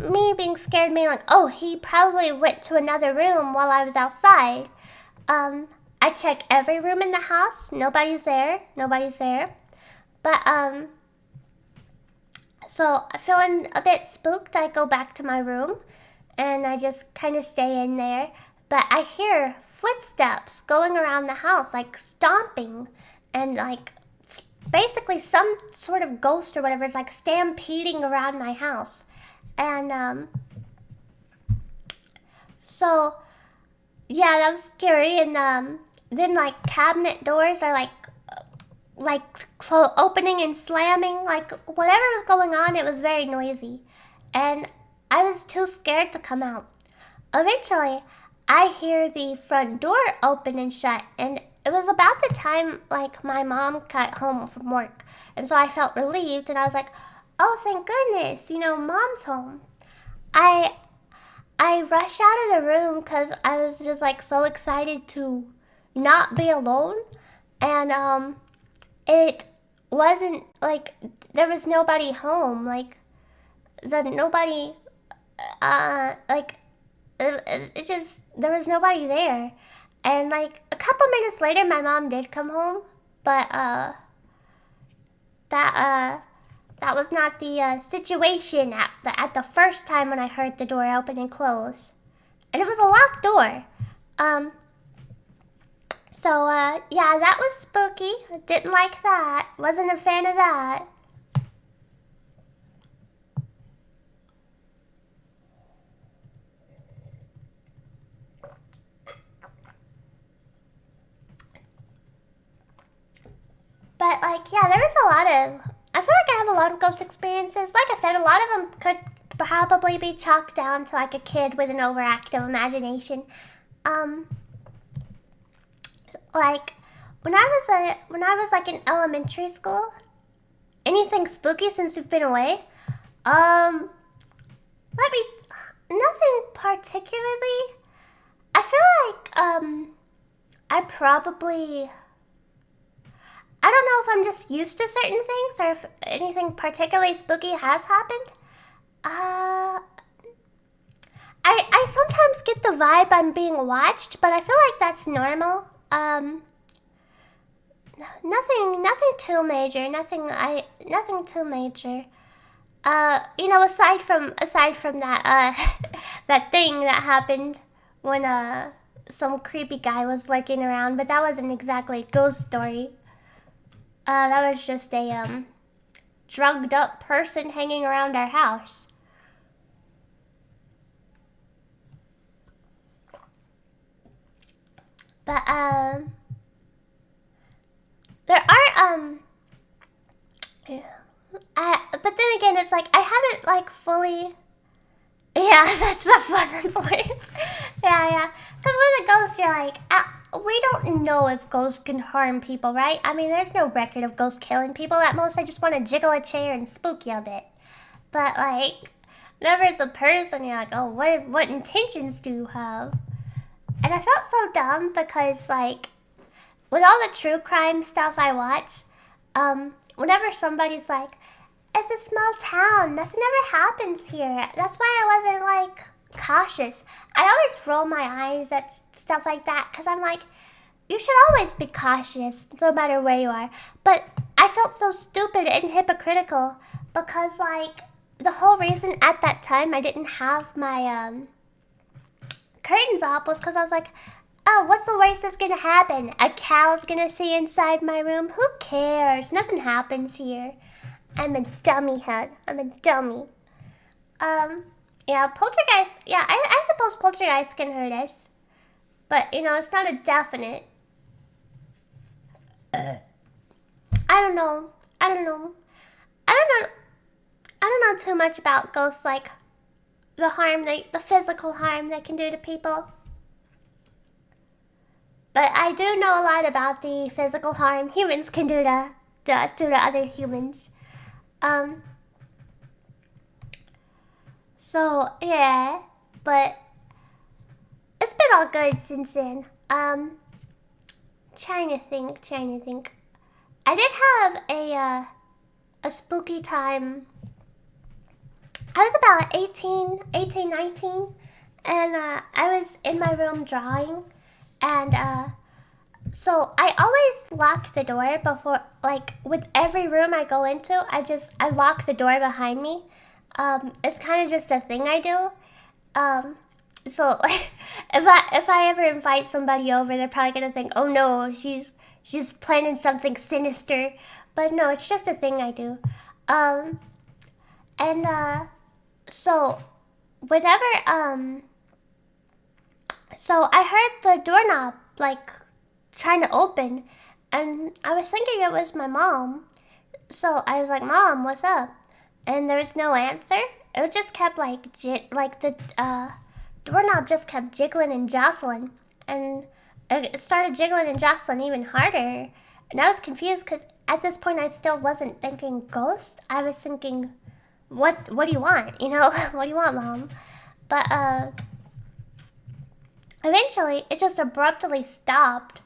[SPEAKER 2] me being scared, me like, oh, he probably went to another room while I was outside. I check every room in the house. Nobody's there. But so feeling a bit spooked, I go back to my room, and I just kind of stay in there. But I hear footsteps going around the house, like stomping, and like basically some sort of ghost or whatever is like stampeding around my house. And so yeah, that was scary. And then like cabinet doors are opening and slamming, like whatever was going on, it was very noisy. and I was too scared to come out. Eventually, I hear the front door open and shut, and it was about the time like my mom got home from work, and so I felt relieved, and I was like, oh, thank goodness, mom's home. I rushed out of the room because I was just like so excited to not be alone, and it wasn't like there was nobody home, like nobody, like it just, there was nobody there. And like a couple minutes later my mom did come home, but that was not the situation at the first time when I heard the door open and close. And it was a locked door. So yeah, that was spooky. Didn't like that. Wasn't a fan of that. But like, yeah, there was a lot of, I feel like I have a lot of ghost experiences. Like I said, a lot of them could probably be chalked down to like a kid with an overactive imagination. Like when I was like in elementary school, anything spooky since you've been away? Nothing particularly. I feel like I don't know if I'm just used to certain things or if anything particularly spooky has happened. I sometimes get the vibe I'm being watched, but I feel like that's normal. Nothing too major. Nothing too major. Aside from that that thing that happened when some creepy guy was lurking around, but that wasn't exactly a ghost story. That was just a drugged up person hanging around our house. But there are but then again, it's like I haven't like fully. Yeah, that's not fun. That's worse. Yeah. Because with a ghost, you're like, we don't know if ghosts can harm people, right? I mean, there's no record of ghosts killing people. At most, they just want to jiggle a chair and spook you a bit. But like, whenever it's a person, you're like, oh, what intentions do you have? And I felt so dumb because like, with all the true crime stuff I watch, whenever somebody's like, it's a small town, nothing ever happens here. That's why I wasn't like cautious. I always roll my eyes at stuff like that because I'm like, you should always be cautious no matter where you are. But I felt so stupid and hypocritical because like the whole reason at that time I didn't have my curtains up was because I was like, oh, what's the worst that's gonna happen? A cow's gonna see inside my room? Who cares? Nothing happens here. I'm a dummy head. I'm a dummy. Yeah, poltergeist. Yeah, I suppose poltergeist can hurt us. But, it's not a definite. I don't know. I don't know too much about ghosts, like the physical harm they can do to people. But I do know a lot about the physical harm humans can do to other humans. So, yeah, but it's been all good since then. Trying to think. I did have a spooky time. I was about 18, 19, and I was in my room drawing, and so I always lock the door before, like, with every room I go into, I lock the door behind me. It's kind of just a thing I do. So like, if I ever invite somebody over, they're probably gonna think, oh no, she's planning something sinister. But no, it's just a thing I do. So whenever, so I heard the doorknob, like, trying to open, and I was thinking it was my mom. So I was like, Mom, what's up? And there was no answer. it just kept like the doorknob just kept jiggling and jostling, and it started jiggling and jostling even harder. And I was confused because at this point I still wasn't thinking ghost. I was thinking, what do you want? You know, what do you want, Mom? But eventually it just abruptly stopped,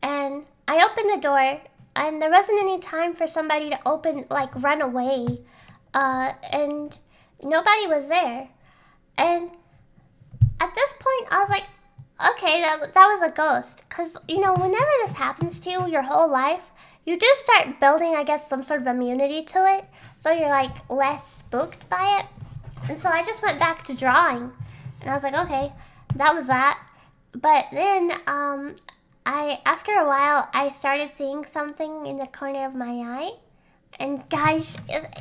[SPEAKER 2] and I opened the door, and there wasn't any time for somebody to run away, and nobody was there. And at this point I was like, okay, that was a ghost. Because, you know, whenever this happens to you your whole life, you do start building, I guess, some sort of immunity to it. So you're, like, less spooked by it. And so I just went back to drawing. And I was like, okay, that was that. But then, after a while, I started seeing something in the corner of my eye. And guys,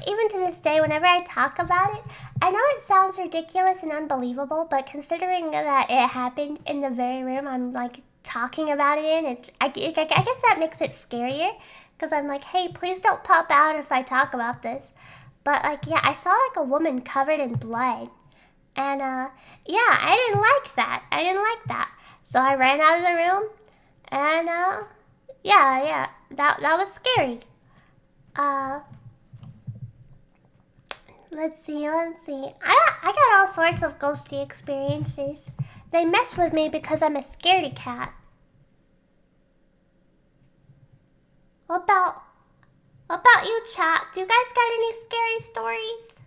[SPEAKER 2] even to this day, whenever I talk about it, I know it sounds ridiculous and unbelievable, but considering that it happened in the very room I'm like talking about it in, I guess that makes it scarier, because I'm like, hey, please don't pop out if I talk about this. But like, yeah, I saw like a woman covered in blood, and yeah, I didn't like that. So I ran out of the room, and yeah, that was scary. Let's see. I got all sorts of ghosty experiences. They mess with me because I'm a scaredy cat. What about you, chat? Do you guys got any scary stories?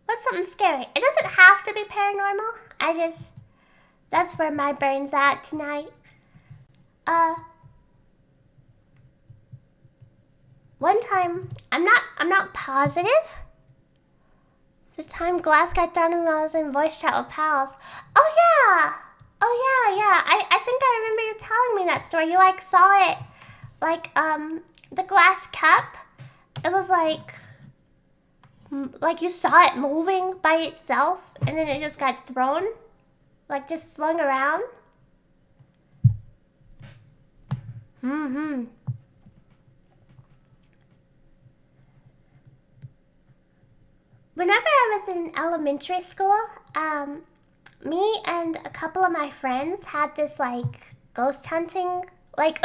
[SPEAKER 2] What's something scary? It doesn't have to be paranormal. That's where my brain's at tonight. One time, I'm not positive. The time glass got thrown at me while I was in voice chat with pals. Oh yeah. I think I remember you telling me that story. You like saw it, like the glass cup. It was like you saw it moving by itself, and then it just got thrown, like just slung around. Whenever I was in elementary school, me and a couple of my friends had this like ghost hunting, like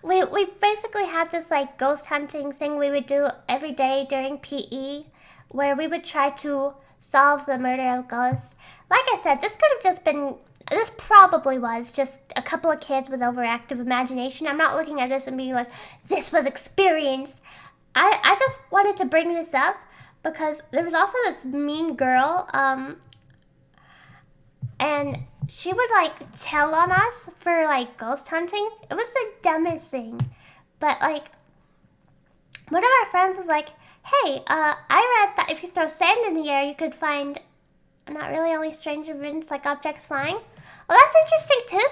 [SPEAKER 2] we basically had this like ghost hunting thing we would do every day during PE, where we would try to solve the murder of ghosts. Like I said, this probably was just a couple of kids with overactive imagination. I'm not looking at this and being like, this was experience. I just wanted to bring this up because there was also this mean girl, and she would like tell on us for like ghost hunting. It was the dumbest thing. But like, one of our friends was like, hey, I read that if you throw sand in the air, you could find not really only strange events like objects flying. Well, that's interesting too,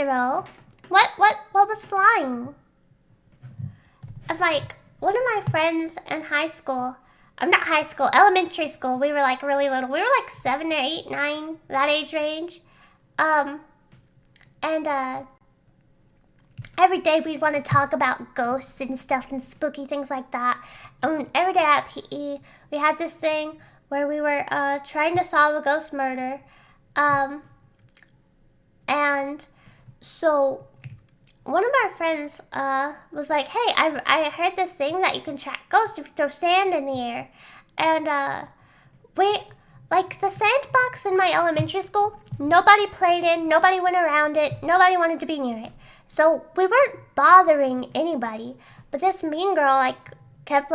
[SPEAKER 2] Seijiro. What was flying? And like, one of my friends in elementary school, we were like really little. We were like 7 or 8, 9, that age range. And every day we'd want to talk about ghosts and stuff and spooky things like that. And every day at PE, we had this thing where we were trying to solve a ghost murder. And so one of our friends was like, hey, I heard this thing that you can track ghosts if you throw sand in the air. And the sandbox in my elementary school, nobody played in, nobody went around it, nobody wanted to be near it. So we weren't bothering anybody. But this mean girl kept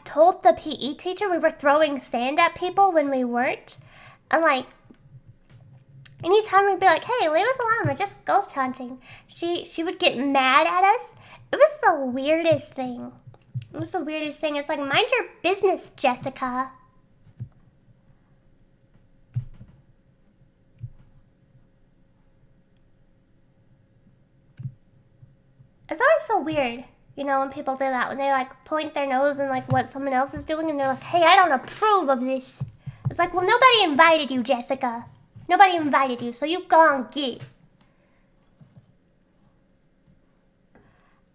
[SPEAKER 2] told the PE teacher we were throwing sand at people when we weren't. And anytime we'd be like, hey, leave us alone, we're just ghost hunting, she would get mad at us. It was the weirdest thing. It's like, mind your business, Jessica. It's always so weird, when people do that, when they point their nose and what someone else is doing, and they're like, hey, I don't approve of this. It's like, well, nobody invited you, Jessica. Nobody invited you, so you go and get.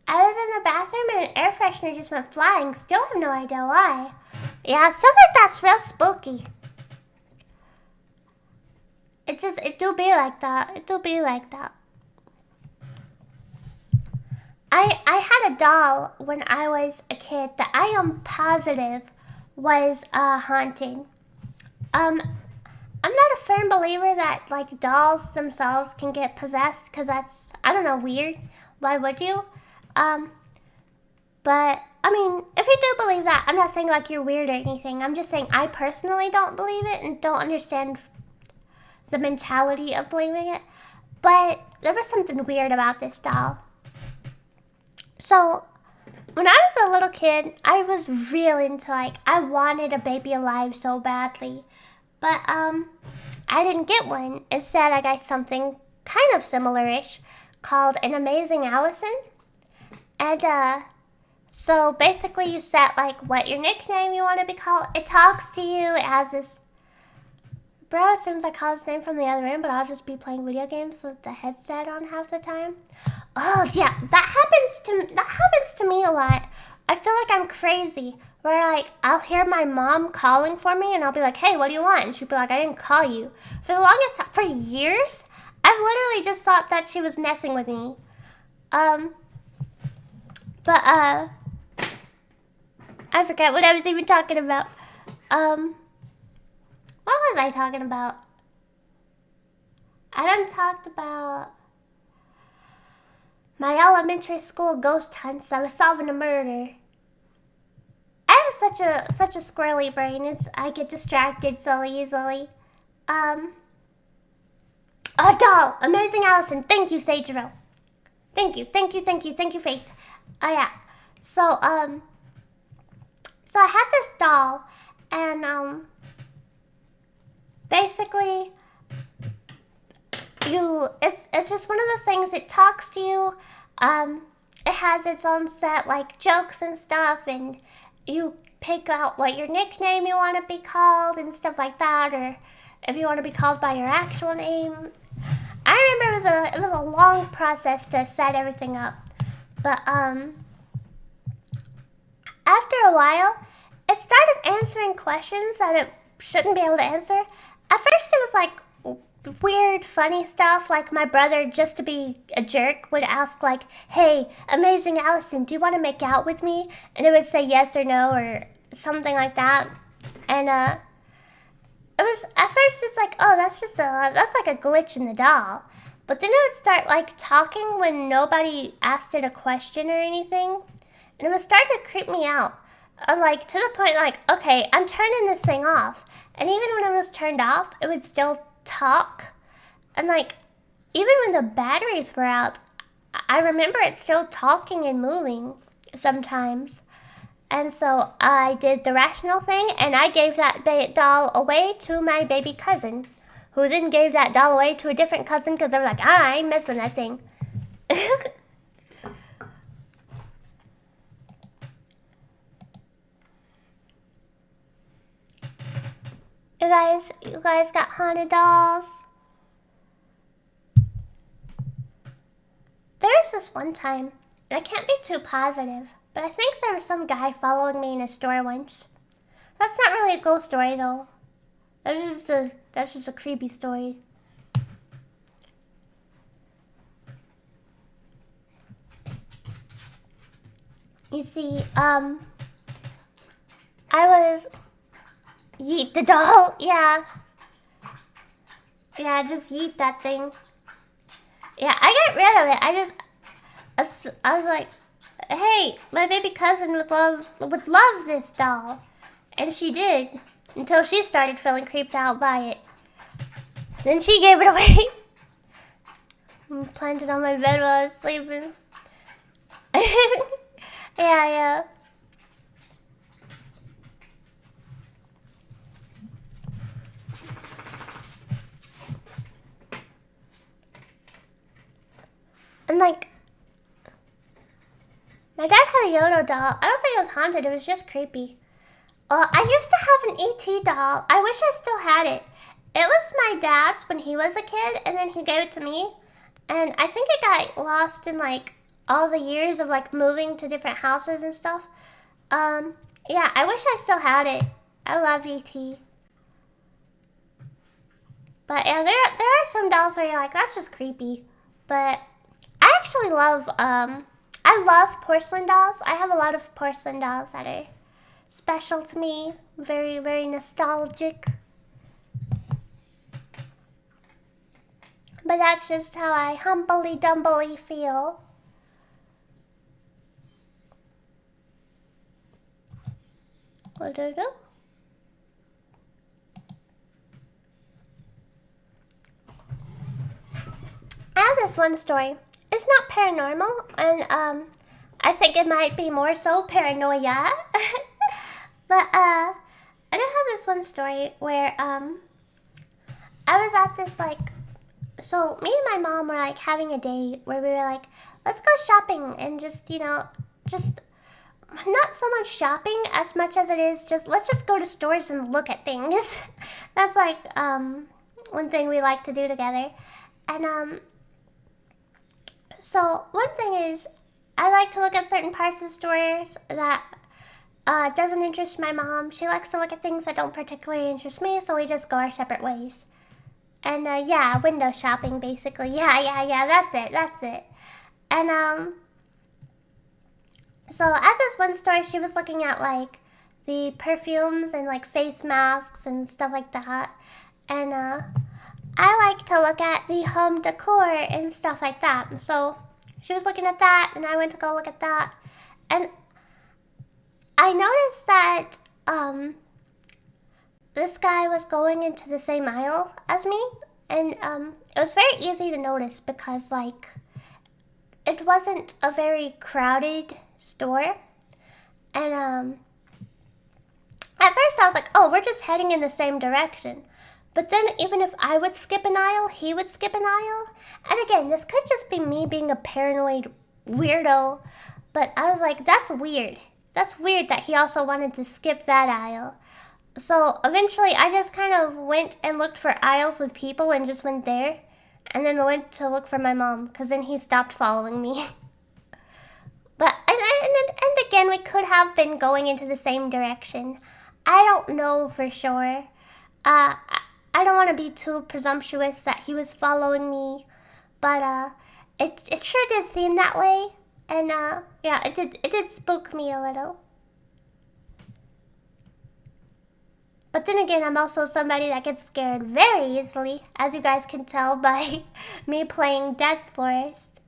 [SPEAKER 2] I was in the bathroom and an air freshener just went flying. Still have no idea why. Yeah, stuff like that's real spooky. It do be like that. It do be like that. I had a doll when I was a kid that I am positive was haunted. I'm not a firm believer that like dolls themselves can get possessed because that's, I don't know, weird. Why would you? But I mean, if you do believe that, I'm not saying like you're weird or anything. I'm just saying I personally don't believe it and don't understand the mentality of believing it. But there was something weird about this doll. So when I was a little kid, I was real into like, I wanted a baby alive so badly. But I didn't get one. Instead, I got something kind of similar-ish called an Amazing Allison. And so basically you set like what your nickname you want to be called. It talks to you. It has this... Bro assumes I call his name from the other room, but I'll just be playing video games with the headset on half the time. Oh yeah, that happens to me a lot. I feel like I'm crazy. Where like I'll hear my mom calling for me, and I'll be like, "Hey, what do you want?" And she'll be like, "I didn't call you." For the longest time, for years, I've literally just thought that she was messing with me. I forgot what I was even talking about. What was I talking about? I done talked about my elementary school ghost hunts. I was solving a murder. I have such a squirrely brain. I get distracted so easily. Oh, doll, Amazing Allison. Thank you, Sagero. Thank you, Faith. Oh yeah. So I had this doll, and basically, it's just one of those things. It talks to you. It has its own set like jokes and stuff, and you pick out what your nickname you want to be called and stuff like that, or if you want to be called by your actual name. I remember it was a long process to set everything up, but after a while, it started answering questions that it shouldn't be able to answer. At first, it was like weird, funny stuff, like my brother, just to be a jerk, would ask like, "Hey, Amazing Allison, do you want to make out with me?" And it would say yes or no or something like that. And it was, at first it's like, oh, that's like a glitch in the doll. But then it would start like talking when nobody asked it a question or anything. And it was starting to creep me out. I'm like, to the point like, okay, I'm turning this thing off. And even when it was turned off, it would still talk. And like, even when the batteries were out, I remember it still talking and moving sometimes. And so I did the rational thing, and I gave that doll away to my baby cousin, who then gave that doll away to a different cousin because they were like, I ain't messing with that thing. You guys got haunted dolls? There was this one time, and I can't be too positive, but I think there was some guy following me in a store once. That's not really a ghost story though. That's just a creepy story. You see, I was yeet the doll, yeah. Yeah, just yeet that thing. Yeah, I got rid of it. I was like, hey, my baby cousin would love this doll. And she did, until she started feeling creeped out by it. Then she gave it away. And planted on my bed while I was sleeping. Yeah. And like, my dad had a Yodo doll. I don't think it was haunted, it was just creepy. I used to have an E.T. doll. I wish I still had it. It was my dad's when he was a kid, and then he gave it to me. And I think it got lost in like all the years of like moving to different houses and stuff. Yeah, I wish I still had it. I love E.T. But yeah, there are some dolls where you're like, that's just creepy. But I actually love, I love porcelain dolls. I have a lot of porcelain dolls that are special to me. Very, very nostalgic. But that's just how I humbly-dumbly feel. What do I do? I have this one story. It's not paranormal, and I think it might be more so paranoia. But I do have this one story where I was at this so me and my mom were like having a date where we were like, let's go shopping and just not so much shopping as much as it is just let's just go to stores and look at things. That's like one thing we like to do together. And so one thing is I like to look at certain parts of stores that doesn't interest my mom. She likes to look at things that don't particularly interest me, so we just go our separate ways. And yeah, window shopping basically. Yeah, that's it. And so at this one store, she was looking at like the perfumes and like face masks and stuff like that. And I like to look at the home decor and stuff like that. So she was looking at that, and I went to go look at that. And I noticed that this guy was going into the same aisle as me, and it was very easy to notice because like it wasn't a very crowded store. And at first I was like, oh, we're just heading in the same direction. But then even if I would skip an aisle, he would skip an aisle. And again, this could just be me being a paranoid weirdo, but I was like, that's weird. That's weird that he also wanted to skip that aisle. So eventually I just kind of went and looked for aisles with people and just went there. And then went to look for my mom, because then he stopped following me. But, and again, we could have been going into the same direction. I don't know for sure. I don't want to be too presumptuous that he was following me. But it sure did seem that way. And yeah, it did spook me a little. But then again, I'm also somebody that gets scared very easily, as you guys can tell by me playing Death Forest.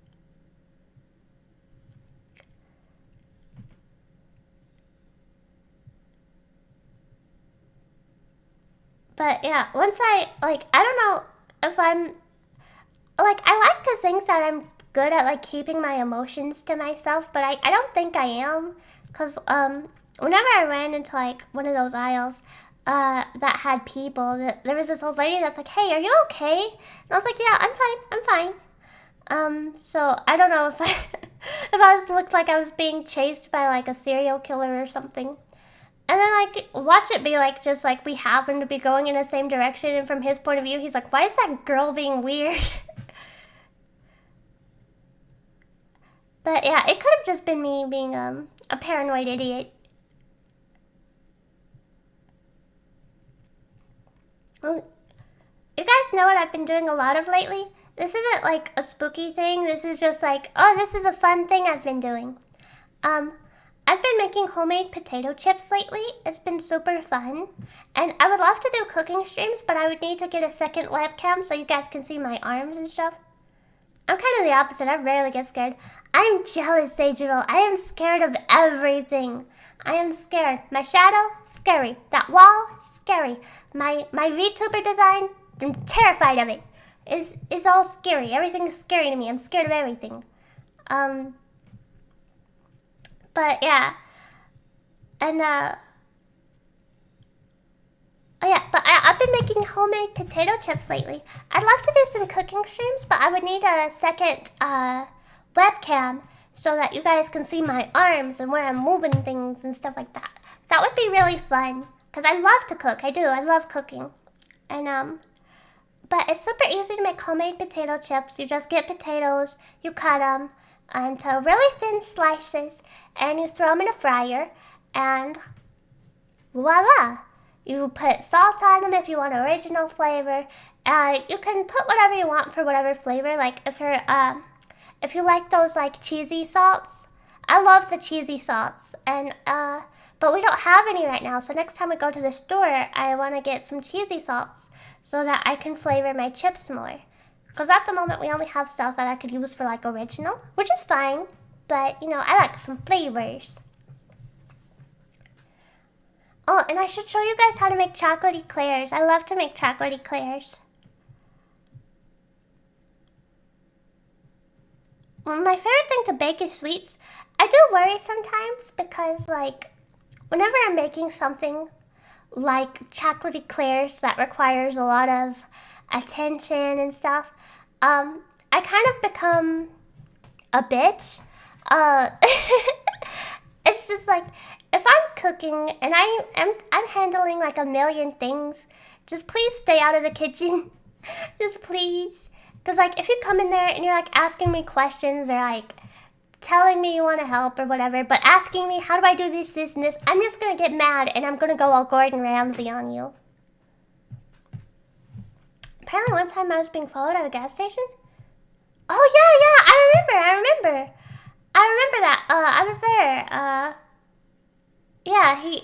[SPEAKER 2] But yeah, once I don't know if I'm, I like to think that I'm good at keeping my emotions to myself, but I don't think I am, because whenever I ran into one of those aisles that had people, there was this old lady that's like, hey, are you okay? And I was like, yeah, I'm fine. So I don't know if I looked like I was being chased by a serial killer or something. And then watch it be just we happen to be going in the same direction, and from his point of view, he's like, why is that girl being weird? But yeah, it could have just been me being a paranoid idiot. Well, you guys know what I've been doing a lot of lately? This isn't a spooky thing. This is just oh, this is a fun thing I've been doing. I've been making homemade potato chips lately. It's been super fun. And I would love to do cooking streams, but I would need to get a second webcam so you guys can see my arms and stuff. I'm kind of the opposite. I rarely get scared. I'm jealous, Sageville. I am scared of everything. I am scared. My shadow, scary. That wall, scary. My VTuber design, I'm terrified of it. It's all scary. Everything is scary to me. I'm scared of everything. But yeah. And oh yeah, but I've been making homemade potato chips lately. I'd love to do some cooking streams, but I would need a second webcam so that you guys can see my arms and where I'm moving things and stuff like that. That would be really fun, because I love to cook. I do. I love cooking. And but it's super easy to make homemade potato chips. You just get potatoes, you cut them into really thin slices, and you throw them in a fryer, and voila! You put salt on them if you want original flavor. You can put whatever you want for whatever flavor. Like if you like those like cheesy salts, I love the cheesy salts, and but we don't have any right now. So next time we go to the store, I want to get some cheesy salts so that I can flavor my chips more. Because at the moment we only have stuff that I could use for like original, which is fine. But you know, I like some flavors. Oh, and I should show you guys how to make chocolate eclairs. I love to make chocolate eclairs. Well, my favorite thing to bake is sweets. I do worry sometimes because, like, whenever I'm making something like chocolate eclairs that requires a lot of attention and stuff, I kind of become a bitch. It's just like, if I'm cooking and I'm handling like a million things, just please stay out of the kitchen. Just please. Because like if you come in there and you're like asking me questions or like telling me you want to help or whatever, but asking me how do I do this, and this, I'm just going to get mad and I'm going to go all Gordon Ramsay on you. Apparently one time I was being followed at a gas station. Oh yeah, I remember that. I was there. Yeah, he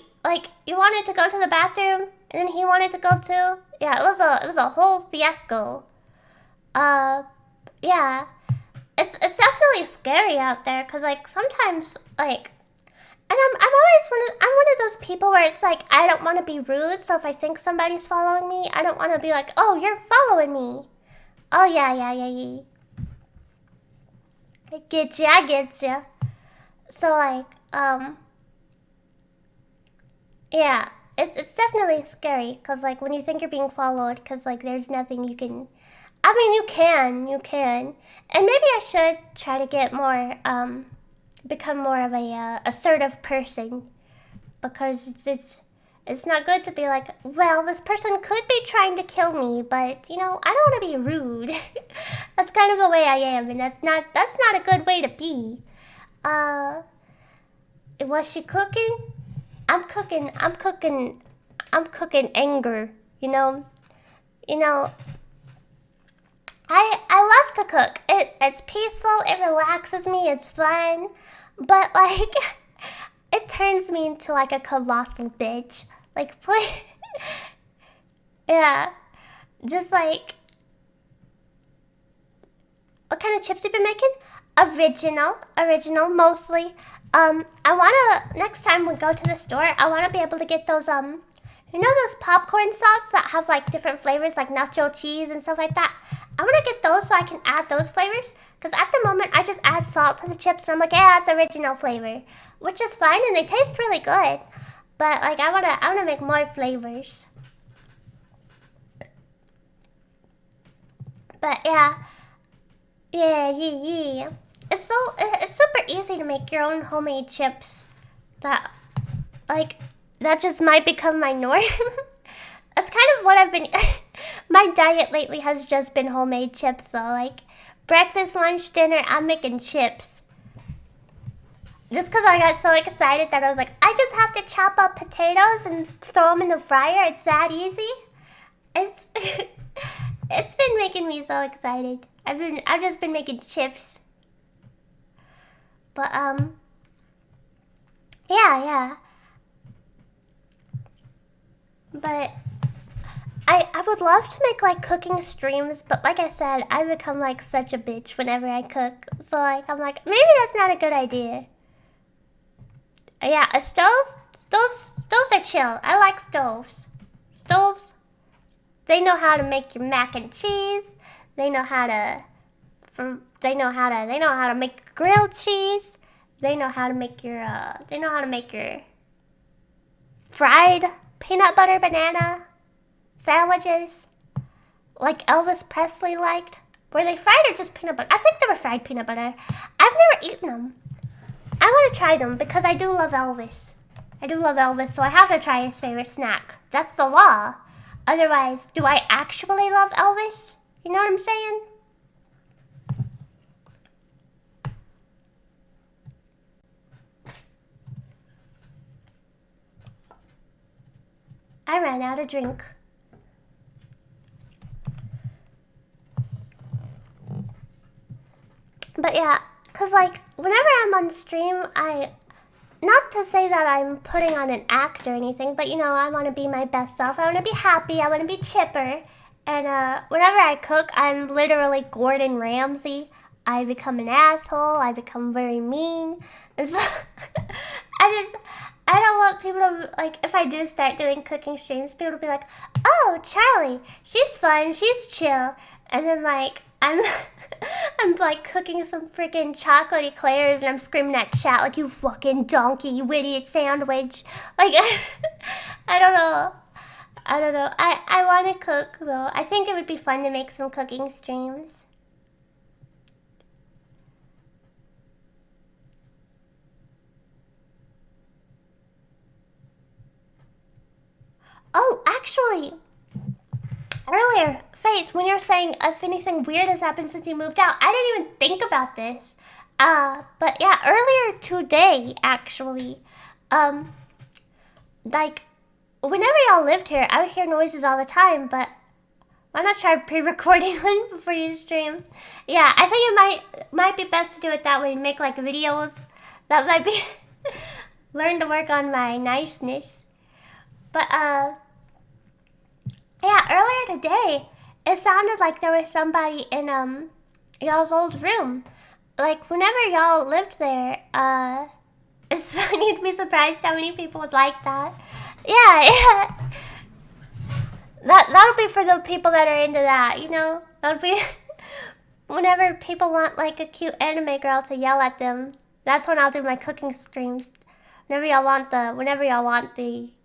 [SPEAKER 2] wanted to go to the bathroom, and then he wanted to go too. Yeah, it was a whole fiasco. Yeah, it's definitely scary out there, cause like sometimes like, and I'm one of those people where it's like I don't want to be rude, so if I think somebody's following me, I don't want to be like, oh, you're following me. Oh yeah. I get you. So like, yeah, it's definitely scary, cause like when you think you're being followed, cause like there's nothing you can. I mean, you can, and maybe I should try to get more, become more of a assertive person, because it's not good to be like, well, this person could be trying to kill me, but you know, I don't want to be rude. That's kind of the way I am, and that's not a good way to be. Was she cooking? I'm cooking anger, you know. I love to cook. It's peaceful, it relaxes me, it's fun, but like it turns me into like a colossal bitch. Like yeah. Just like, what kind of chips have you been making? Original mostly. I wanna, next time we go to the store, I wanna be able to get those you know those popcorn salts that have like different flavors, like nacho cheese and stuff like that? I want to get those so I can add those flavors. Because at the moment, I just add salt to the chips and I'm like, yeah, it's original flavor. Which is fine and they taste really good. But like, I wanna make more flavors. But yeah. It's super easy to make your own homemade chips. That just might become my norm. That's kind of what I've been. My diet lately has just been homemade chips, though. Like breakfast, lunch, dinner, I'm making chips. Just because I got so excited that I was like, I just have to chop up potatoes and throw them in the fryer. It's that easy. It's it's been making me so excited. I've just been making chips. But yeah. But I would love to make like cooking streams, but like I said, I become like such a bitch whenever I cook. So like I'm like, maybe that's not a good idea. Yeah, a stove? Stoves are chill. I like stoves. Stoves, they know how to make your mac and cheese. They know how to make grilled cheese. They know how to make your fried peanut butter banana sandwiches, like Elvis Presley liked. Were they fried or just peanut butter? I think they were fried peanut butter. I've never eaten them. I want to try them because I do love Elvis. So I have to try his favorite snack. That's the law. Otherwise, do I actually love Elvis? You know what I'm saying? I ran out of drink. But yeah, cause like whenever I'm on stream, not to say that I'm putting on an act or anything, but you know, I want to be my best self. I want to be happy. I want to be chipper. And whenever I cook, I'm literally Gordon Ramsay. I become an asshole. I become very mean. And so I don't want people to, like, if I do start doing cooking streams, people to be like, oh, Charlie, she's fun, she's chill. And then, like, I'm like, cooking some freaking chocolate eclairs, and I'm screaming at chat, like, you fucking donkey, you idiot sandwich. Like, I don't know. I want to cook, though. I think it would be fun to make some cooking streams. Oh, actually, earlier, Faith, when you were saying if anything weird has happened since you moved out, I didn't even think about this. But yeah, earlier today, actually, like, whenever y'all lived here, I would hear noises all the time, but why not try pre-recording one before you stream? Yeah, I think it might be best to do it that way, make like videos. That might be, learn to work on my niceness. But, yeah, earlier today, it sounded like there was somebody in, y'all's old room. Like, whenever y'all lived there, it's funny to be surprised how many people would like that. Yeah. That'll be for the people that are into that, you know? That'll be, whenever people want, like, a cute anime girl to yell at them, that's when I'll do my cooking streams. Whenever y'all want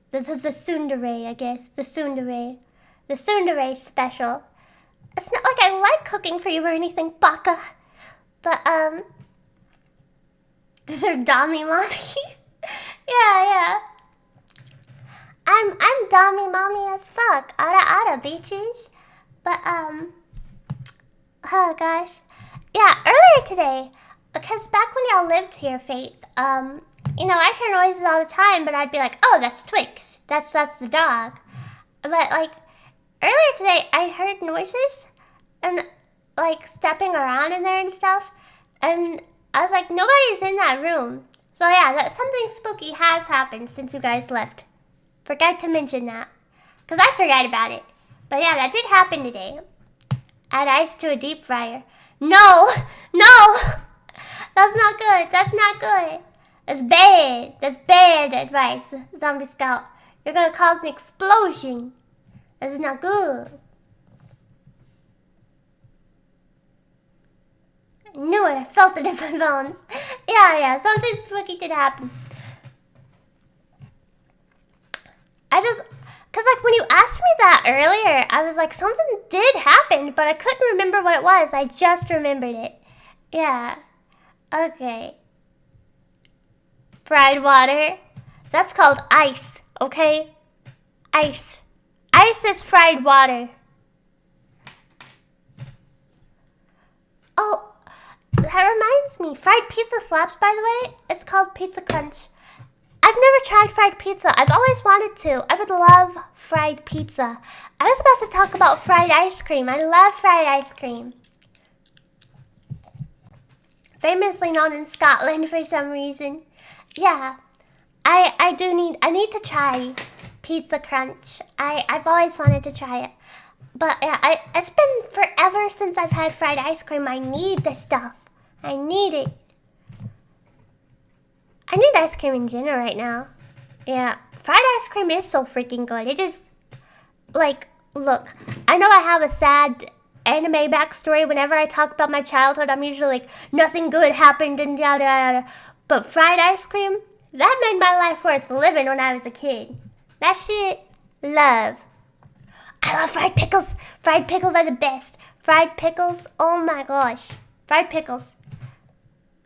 [SPEAKER 2] this is the tsundere, I guess. The tsundere special. It's not like I like cooking for you or anything, baka. But, these are Dami Mommy. Yeah. I'm Dami Mommy as fuck. Ada bitches. But, oh gosh. Yeah, earlier today, because back when y'all lived here, Faith, you know, I'd hear noises all the time, but I'd be like, oh, that's Twix. That's the dog. But, like, earlier today, I heard noises and, like, stepping around in there and stuff. And I was like, nobody's in that room. So, yeah, something spooky has happened since you guys left. Forgot to mention that. Because I forgot about it. But, yeah, that did happen today. Add ice to a deep fryer. No! That's not good. That's bad. That's bad advice, Zombie Scout. You're gonna cause an explosion. That's not good. I knew it. I felt it in my bones. Yeah. Something spooky did happen. Cause like when you asked me that earlier, I was like, something did happen, but I couldn't remember what it was. I just remembered it. Yeah. Okay. Fried water. That's called ice, okay? Ice. Ice is fried water. Oh, that reminds me. Fried pizza slaps, by the way. It's called Pizza Crunch. I've never tried fried pizza. I've always wanted to. I would love fried pizza. I was about to talk about fried ice cream. I love fried ice cream. Famously known in Scotland for some reason. Yeah, I need to try Pizza Crunch. I've always wanted to try it. But yeah, it's been forever since I've had fried ice cream. I need this stuff. I need it. I need ice cream in general right now. Yeah, fried ice cream is so freaking good. It is, like, look, I know I have a sad anime backstory. Whenever I talk about my childhood, I'm usually like, nothing good happened and yada yada. But fried ice cream, that made my life worth living when I was a kid. That shit, love. I love fried pickles. Fried pickles are the best. Fried pickles, oh my gosh. Fried pickles.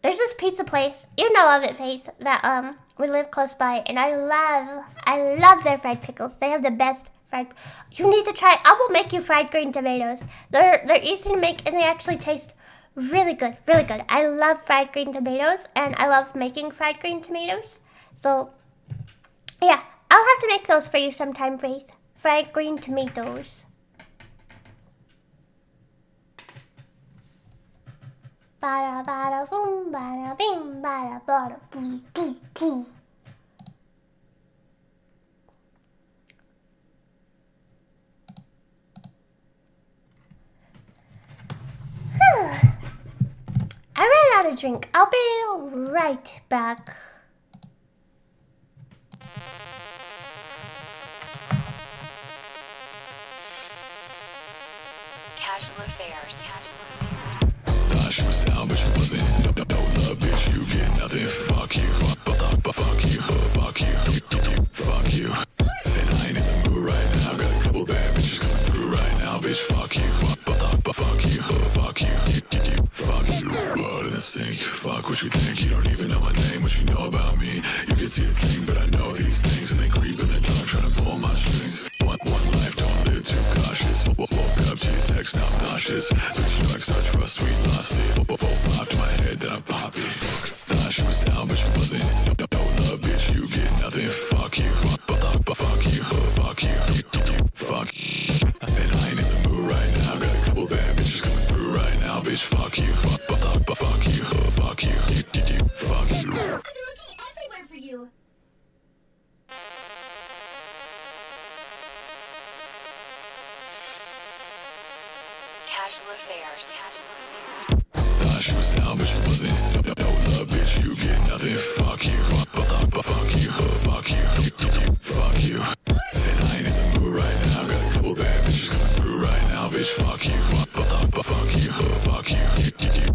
[SPEAKER 2] There's this pizza place, you know of it, Faith, that we live close by, and I love their fried pickles. They have the best fried. You need to try. I will make you fried green tomatoes. They're easy to make, and they actually taste really good, really good. I love fried green tomatoes, and I love making fried green tomatoes. So, yeah, I'll have to make those for you sometime, Faith. Fried green tomatoes. Bada bada boom, bada bing, bada bada boom, boom, boom. I ran out of drink. I'll be right back.
[SPEAKER 3] Casual affairs.
[SPEAKER 1] Thought she was down, but she wasn't. No love, bitch, you get nothing. Fuck you. Fuck you. Fuck you. Fuck you. And I ain't in the mood right now. Got a couple bad bitches coming through right now, bitch. Fuck you. Fuck you. Fuck you. Fuck you. Blood in the sink. Fuck what you think. You don't even know my name. What you know about me? You can see a thing, but I know these things, and they creep in the dark, trying to pull my strings. One life, don't live too cautious. Woke up to your text, now I'm nauseous. Switching like such trust, we lost it. 4-5 to my head, then I pop it. Thought she was down, but she wasn't. No love, bitch, you get nothing. Fuck you. Fuck you. Fuck you. Fuck you. And I ain't in the mood right now. Got a couple bad bitches coming through right now, bitch. Fuck you. Fuck you. Fuck you. Fuck you.
[SPEAKER 3] I've been looking everywhere for you. Casual affairs.
[SPEAKER 1] Thought she was down, but she wasn't. No love, bitch, you get nothing. Fuck you. Fuck you. Fuck you. Fuck you. And I ain't in the mood right now. Got a couple bad bitches coming through right now, bitch. Fuck you. Fuck you. Fuck you.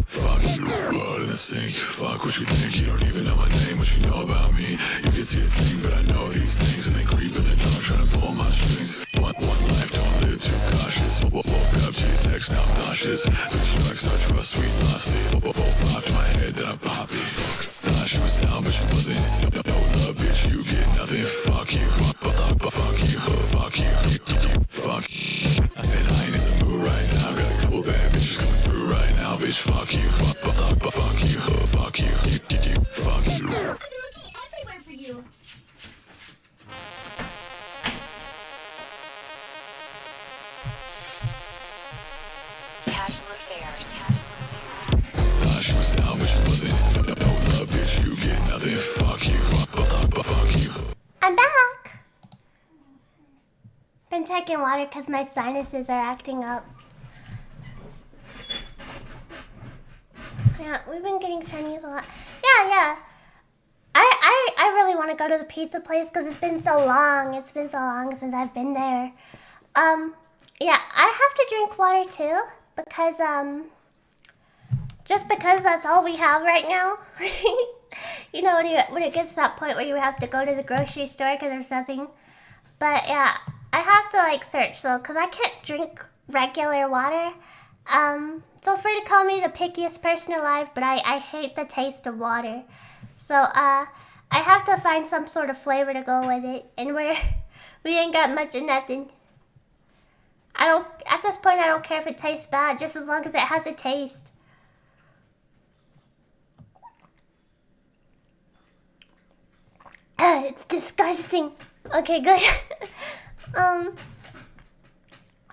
[SPEAKER 1] Fuck you. Blood in the sink. Fuck what you think. You don't even know my name. What you know about me? You can see a thing, but I know these things, and they creep in the dark, trying to pull my strings. One life, don't live too cautious. Woke up to your text, now I'm nauseous. Switching like such trust, we lost it. 4-5 to my head, then I pop it. Thought she was down, but she wasn't. No love, bitch, you get nothing. Fuck you. Fuck you. Fuck you. Fuck you. And I ain't in the mood right now. Got a couple bad bitches coming through right now, bitch. Fuck you. Fuck you. Fuck you. Fuck you.
[SPEAKER 3] I've been looking everywhere for you. Casual affairs.
[SPEAKER 1] Thought she was down, but she wasn't. No love, bitch, you get nothing. Fuck you. Fuck you.
[SPEAKER 2] I'm back. Been taking water because my sinuses are acting up. Yeah, we've been getting Chinese a lot. Yeah. I really want to go to the pizza place because it's been so long. It's been so long since I've been there. Yeah, I have to drink water too because just because that's all we have right now. You know, when it gets to that point where you have to go to the grocery store because there's nothing. But yeah, I have to like search though because I can't drink regular water. Feel free to call me the pickiest person alive, but I hate the taste of water. So I have to find some sort of flavor to go with it, and we ain't got much of nothing. At this point I don't care if it tastes bad, just as long as it has a taste. It's disgusting. Okay, good.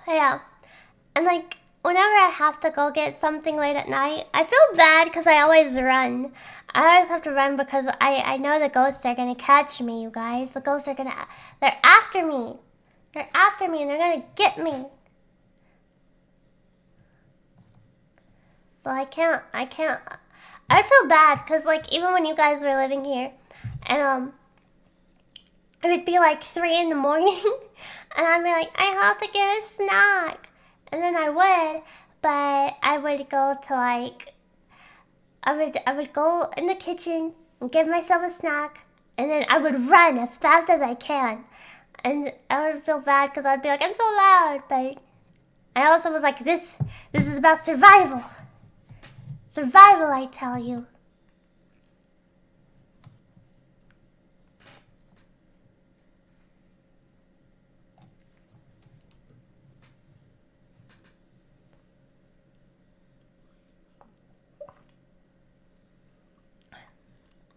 [SPEAKER 2] Yeah. And like, whenever I have to go get something late at night, I feel bad because I always run. I always have to run because I know the ghosts are going to catch me, you guys. The ghosts are they're after me. They're after me and they're going to get me. So I can't. I feel bad because like, even when you guys were living here, and it would be like 3 in the morning, and I'd be like, I have to get a snack. And then I would, but I would go to like, I would go in the kitchen and give myself a snack, and then I would run as fast as I can. And I would feel bad because I'd be like, I'm so loud, but I also was like, this is about survival. Survival, I tell you.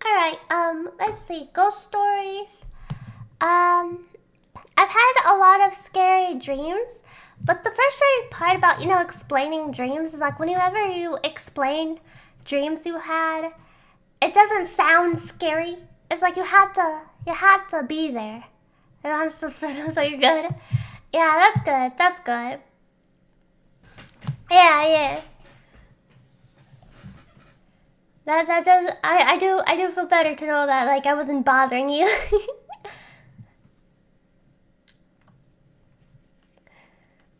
[SPEAKER 2] Alright, let's see. Ghost stories. I've had a lot of scary dreams, but the frustrating part about, explaining dreams is like whenever you explain dreams you had, it doesn't sound scary. It's like you had to be there. So you're good. Yeah, that's good. Yeah. That does. I do feel better to know that like I wasn't bothering you.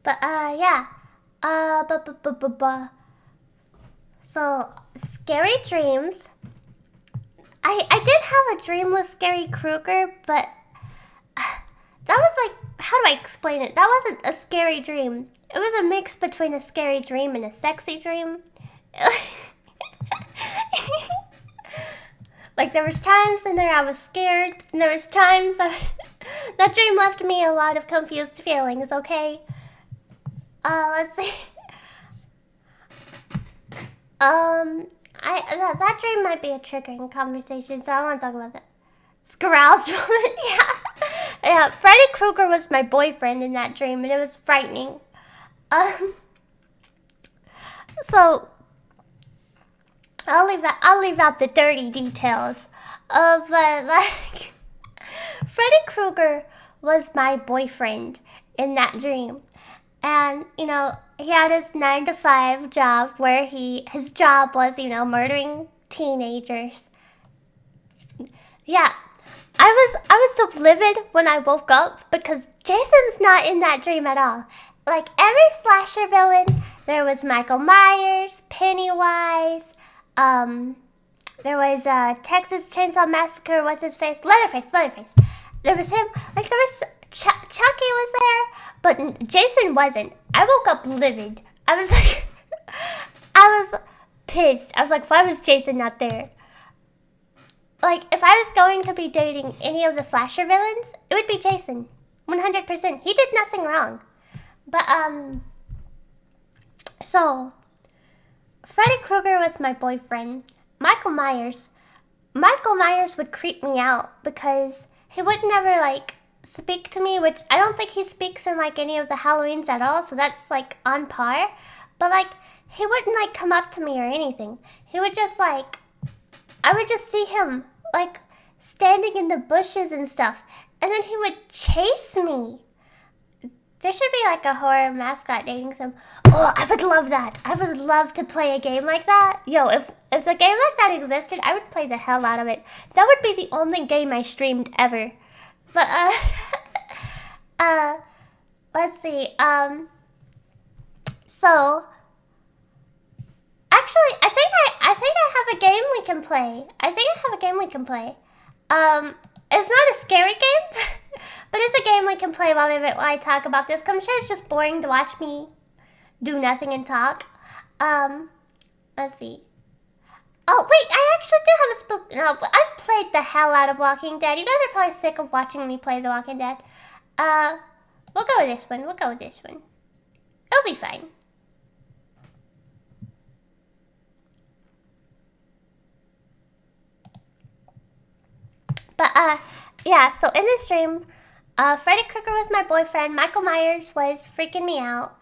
[SPEAKER 2] But yeah. So scary dreams. I did have a dream with Scary Krueger, but that was like, how do I explain it? That wasn't a scary dream. It was a mix between a scary dream and a sexy dream. Like there was times in there I was scared, and there was times that dream left me a lot of confused feelings, okay? Let's see. That dream might be a triggering conversation, so I won't talk about that. Scaroused moment, yeah. Freddy Krueger was my boyfriend in that dream, and it was frightening. So I'll leave out the dirty details. But like, Freddy Krueger was my boyfriend in that dream. And, he had his 9-to-5 job where his job was, murdering teenagers. Yeah, I was so livid when I woke up because Jason's not in that dream at all. Like every slasher villain, there was Michael Myers, Pennywise, there was Texas Chainsaw Massacre, what's his face? Leatherface. There was him, like there was Chucky was there, but Jason wasn't. I woke up livid. I was like, I was pissed. I was like, why was Jason not there? Like, if I was going to be dating any of the slasher villains, it would be Jason. 100%. He did nothing wrong. But, so, Freddy Krueger was my boyfriend. Michael Myers would creep me out because he would never, like, speak to me, which I don't think he speaks in, like, any of the Halloweens at all, so that's, like, on par. But, like, he wouldn't, like, come up to me or anything. He would just, like, I would just see him, like, standing in the bushes and stuff, and then he would chase me. There should be, like, a horror mascot dating some. Oh, I would love that. I would love to play a game like that. Yo, if a game like that existed, I would play the hell out of it. That would be the only game I streamed ever. But, let's see, so, actually, I think I have a game we can play. It's not a scary game, but it's a game we can play while I talk about this, 'cause I'm sure it's just boring to watch me do nothing and talk. Let's see. Oh, wait, I actually do have a spook. No, I've played the hell out of Walking Dead. You guys are probably sick of watching me play The Walking Dead. We'll go with this one. It'll be fine. But, yeah, so in this dream, Freddy Krueger was my boyfriend. Michael Myers was freaking me out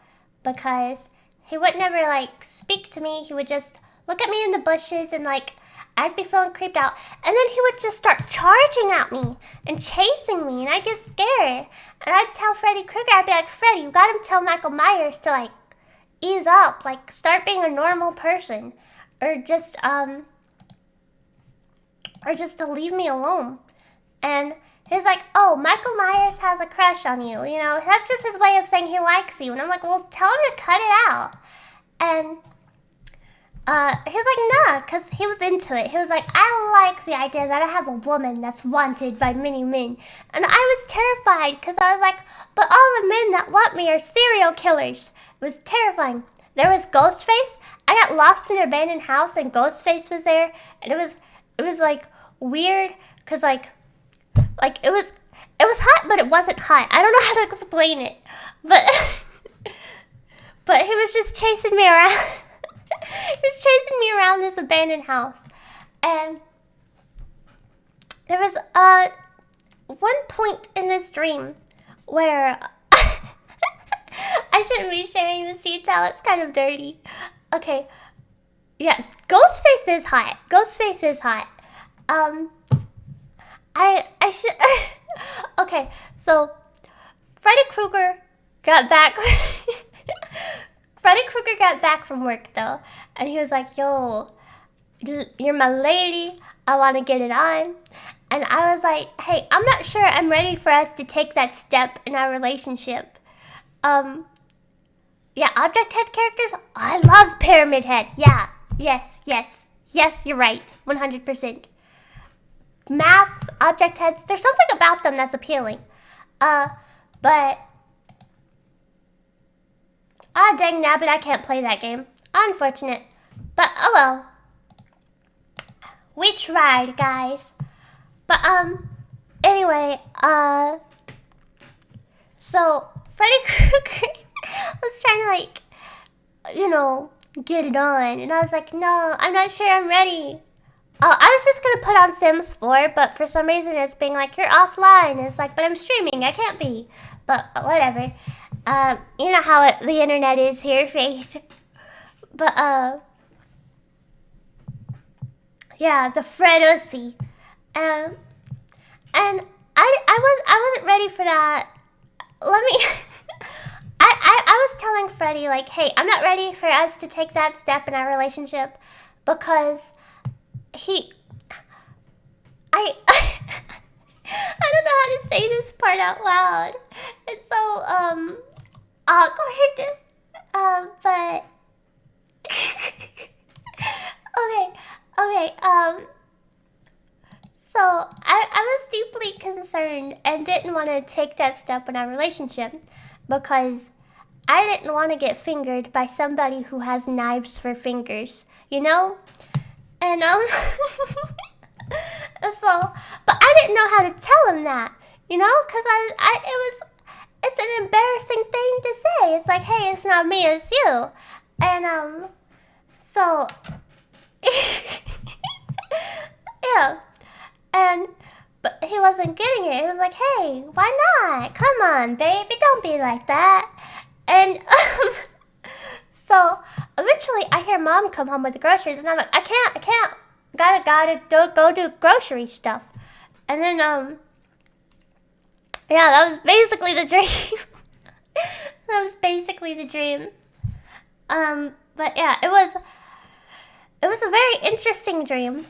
[SPEAKER 2] because he would never, like, speak to me. He would just look at me in the bushes and, like, I'd be feeling creeped out. And then he would just start charging at me and chasing me, and I'd get scared. And I'd tell Freddy Krueger, I'd be like, Freddy, you gotta tell Michael Myers to, like, ease up, like, start being a normal person. Or just to leave me alone. And he's like, oh, Michael Myers has a crush on you. You know, that's just his way of saying he likes you. And I'm like, well, tell him to cut it out. And he's like, nah, because he was into it. He was like, I like the idea that I have a woman that's wanted by many men. And I was terrified because I was like, but all the men that want me are serial killers. It was terrifying. There was Ghostface. I got lost in an abandoned house and Ghostface was there. And it was like weird because like it was hot, but it wasn't hot. I don't know how to explain it. But he was just chasing me around. He was chasing me around this abandoned house. And there was one point in this dream where I shouldn't be sharing this detail. It's kind of dirty. Okay. Yeah, Ghostface is hot. Ghostface is hot. I should. Okay, so Freddy Krueger got back. Freddy Krueger got back from work though, and he was like, "Yo, you're my lady. I want to get it on." And I was like, "Hey, I'm not sure I'm ready for us to take that step in our relationship." Yeah, object head characters. I love Pyramid Head. Yeah, yes, you're right, 100%. Masks, object heads. There's something about them that's appealing. But dang nabbit, I can't play that game. Unfortunate. But oh well. We tried, guys. But anyway, so Freddy Krueger was trying to like, get it on, and I was like, no, I'm not sure I'm ready. I was just gonna put on Sims 4, but for some reason it's being like, you're offline. It's like, but I'm streaming, I can't be. But whatever. You know how the internet is here, Faith. But yeah, the Fredosi. And I wasn't ready for that. Let me. I was telling Freddie, like, hey, I'm not ready for us to take that step in our relationship because I don't know how to say this part out loud. It's so awkward. But okay. So I was deeply concerned and didn't want to take that step in our relationship because I didn't want to get fingered by somebody who has knives for fingers, you know? And so, but I didn't know how to tell him that, you know, because it's an embarrassing thing to say. It's like, hey, it's not me, it's you. And so yeah. But he wasn't getting it. He was like, hey, why not? Come on, baby, don't be like that. And so eventually I hear Mom come home with the groceries, and I'm like, I can't. Gotta go do grocery stuff. And then, yeah, that was basically the dream. But yeah, it was a very interesting dream.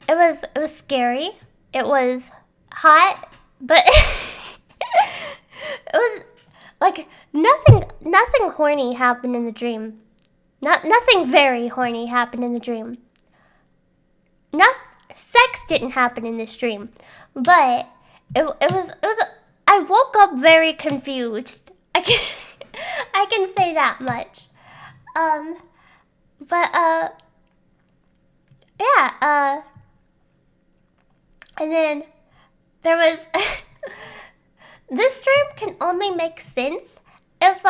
[SPEAKER 2] It was scary. It was hot, but it was like nothing horny happened in the dream. Nothing very horny happened in the dream. Sex didn't happen in this dream, but it was. I woke up very confused. I can say that much. But yeah. And then there was this dream can only make sense if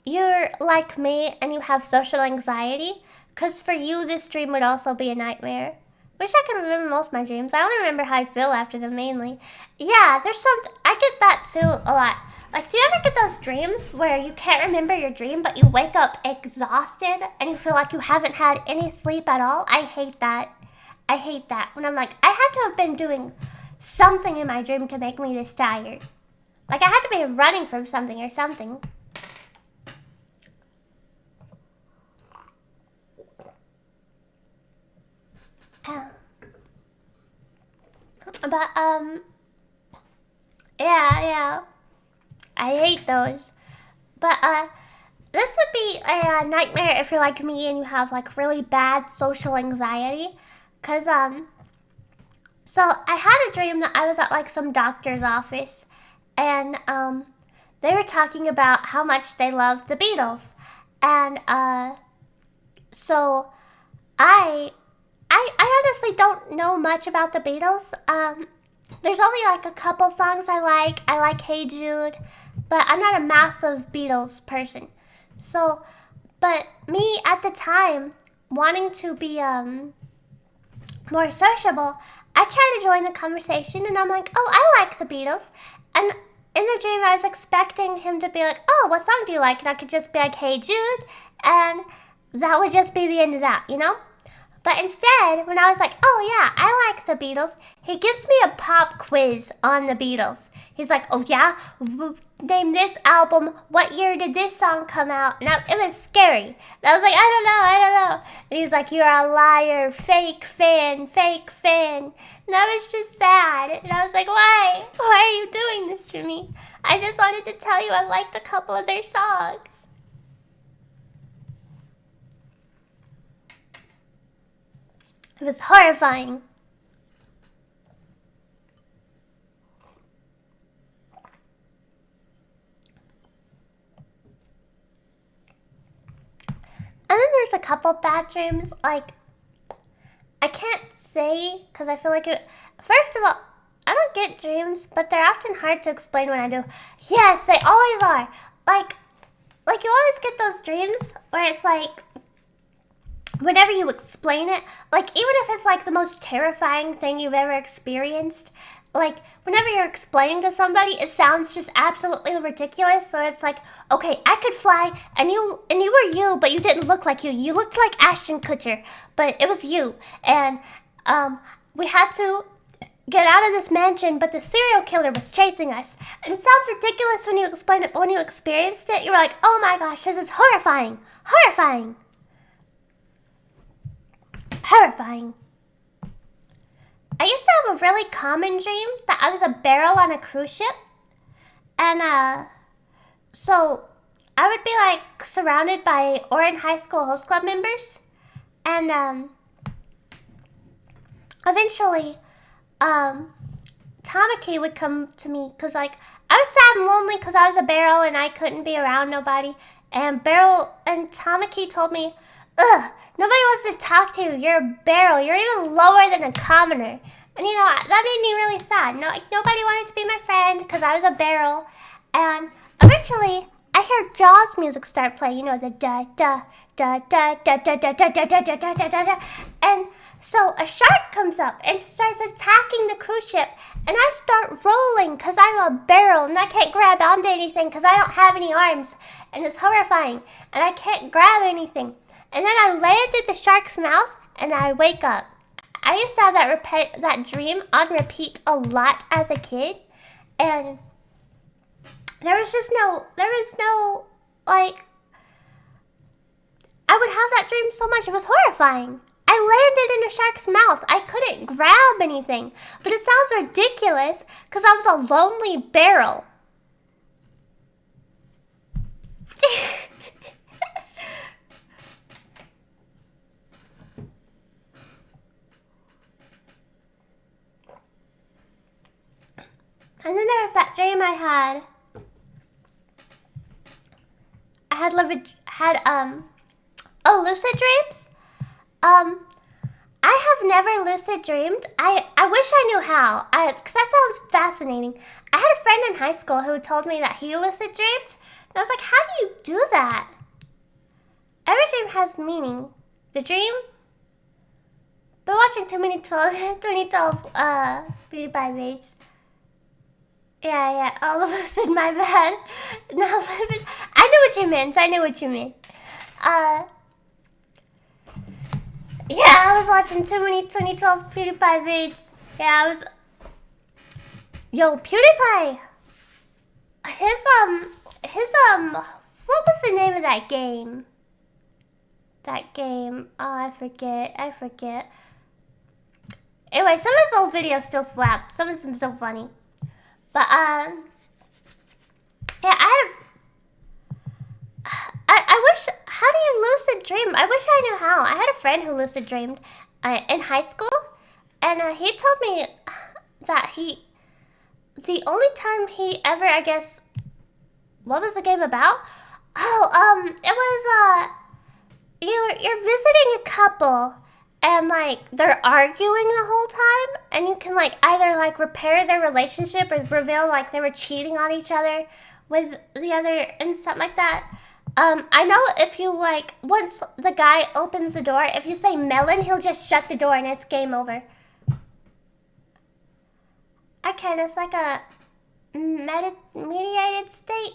[SPEAKER 2] you're like me and you have social anxiety, because for you this dream would also be a nightmare. Wish I could remember most of my dreams. I only remember how I feel after them mainly. Yeah, I get that too a lot. Like, do you ever get those dreams where you can't remember your dream but you wake up exhausted and you feel like you haven't had any sleep at all? I hate that. When I'm like, I had to have been doing something in my dream to make me this tired. Like, I had to be running from something or something. But, yeah. I hate those. But, this would be a nightmare if you're like me and you have, like, really bad social anxiety. Because, so I had a dream that I was at, like, some doctor's office. And, they were talking about how much they love the Beatles. And, so I honestly don't know much about the Beatles. There's only like a couple songs I like. I like Hey Jude, but I'm not a massive Beatles person. So, but me at the time, wanting to be more sociable, I try to join the conversation, and I'm like, oh, I like the Beatles. And in the dream, I was expecting him to be like, oh, what song do you like? And I could just be like, Hey Jude, and that would just be the end of that, you know? But instead, when I was like, oh yeah, I like the Beatles, he gives me a pop quiz on the Beatles. He's like, oh yeah, name this album, what year did this song come out? And it was scary. And I was like, I don't know. And he's like, you're a liar, fake fan. And I was just sad. And I was like, why? Why are you doing this to me? I just wanted to tell you I liked a couple of their songs. It was horrifying. And then there's a couple bad dreams, like, I can't say, because I feel like it, first of all, I don't get dreams, but they're often hard to explain when I do. Yes, they always are. Like you always get those dreams where it's like, whenever you explain it, like, even if it's like the most terrifying thing you've ever experienced, like, whenever you're explaining to somebody, it sounds just absolutely ridiculous. So it's like, okay, I could fly, and you were you, but you didn't look like you. You looked like Ashton Kutcher, but it was you. And we had to get out of this mansion, but the serial killer was chasing us. And it sounds ridiculous when you explain it, but when you experienced it, you were like, oh my gosh, this is horrifying. Horrifying. I used to have a really common dream that I was a barrel on a cruise ship. And so I would be like surrounded by Orin High School Host Club members. And eventually Tamaki would come to me because like I was sad and lonely because I was a barrel and I couldn't be around nobody. And Tamaki told me, ugh, nobody wants to talk to you. You're a barrel. You're even lower than a commoner. And, you know, that made me really sad. No, like, nobody wanted to be my friend because I was a barrel. And eventually, I hear Jaws music start playing. You know, the da-da-da-da-da-da-da-da-da-da-da-da-da-da. And so a shark comes up and starts attacking the cruise ship. And I start rolling because I'm a barrel and I can't grab onto anything because I don't have any arms. And it's horrifying. And I can't grab anything. And then I land in the shark's mouth, and I wake up. I used to have that dream on repeat a lot as a kid, and there was no, like, I would have that dream so much, it was horrifying. I landed in a shark's mouth. I couldn't grab anything, but it sounds ridiculous, because I was a lonely barrel. And then there was that dream I had. Lucid dreams. I have never lucid dreamed. I wish I knew how. Because that sounds fascinating. I had a friend in high school who told me that he lucid dreamed. And I was like, how do you do that? Every dream has meaning. The dream? Been watching too many 2012 Beauty by Babes. Yeah. Oh, lucid, my bad. Not living. I knew what you meant. Yeah, I was watching too many 2012 PewDiePie vids. Yeah, I was. Yo, PewDiePie. What was the name of that game? Oh, I forget. Anyway, some of his old videos still slap. Some of them so funny. But, yeah, I wish, how do you lucid dream? I wish I knew how. I had a friend who lucid dreamed in high school, and he told me that the only time he ever, I guess, what was the game about? Oh, it was, you're visiting a couple, and, like, they're arguing the whole time, and you can, like, either, like, repair their relationship or reveal, like, they were cheating on each other with the other and something like that. I know if you, like, once the guy opens the door, if you say melon, he'll just shut the door and it's game over. I can. It's like a mediated state.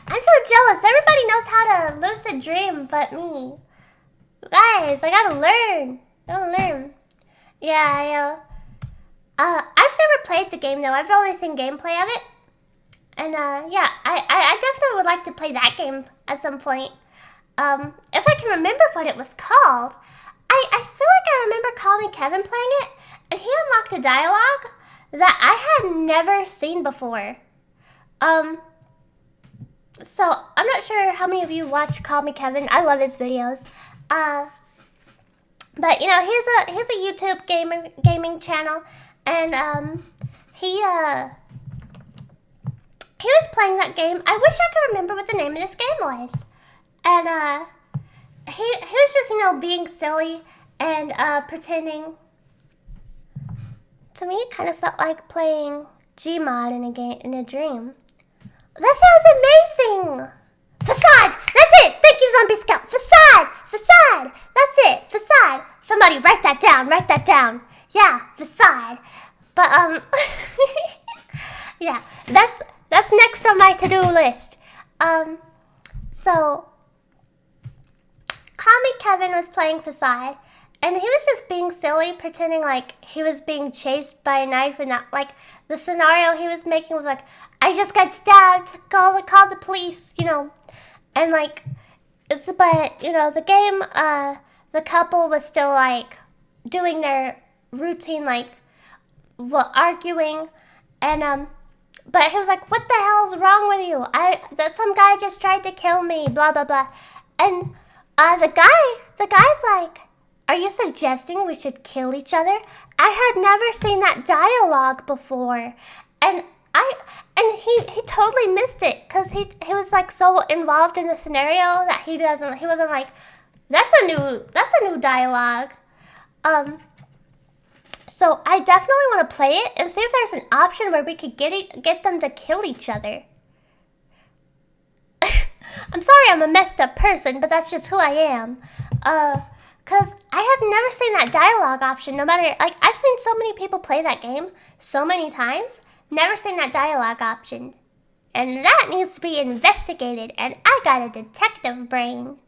[SPEAKER 2] I'm so jealous. Everybody knows how to lucid dream but me. Guys, I gotta learn. Yeah, I've never played the game though. I've only seen gameplay of it. And yeah, I definitely would like to play that game at some point. If I can remember what it was called. I feel like I remember Call Me Kevin playing it, and he unlocked a dialogue that I had never seen before. So I'm not sure how many of you watch Call Me Kevin. I love his videos. But you know, he's a YouTube gaming channel, and he was playing that game. I wish I could remember what the name of this game was. And he was just, you know, being silly and pretending. To me, it kind of felt like playing Gmod in a dream. That sounds amazing! Facade! That's it! Thank you, Zombie Scout! Facade! Facade! That's it! Facade! Somebody write that down! Yeah, facade. But, yeah, that's next on my to-do list. So, Call Me Kevin was playing Facade, and he was just being silly, pretending like he was being chased by a knife, and that, like, the scenario he was making was like, I just got stabbed, call the police, you know. And like, but you know, the game, the couple was still like doing their routine, like, arguing, and but he was like, what the hell's wrong with you? Some guy just tried to kill me, blah blah blah. And the guy's like, are you suggesting we should kill each other? I had never seen that dialogue before, and he totally missed it because he was like so involved in the scenario that he wasn't like, that's a new dialogue. So I definitely want to play it and see if there's an option where we could get them to kill each other. I'm sorry I'm a messed up person, but that's just who I am. Cause I had never seen that dialogue option. No matter, like, I've seen so many people play that game so many times, never seen that dialogue option. And that needs to be investigated, and I got a detective brain.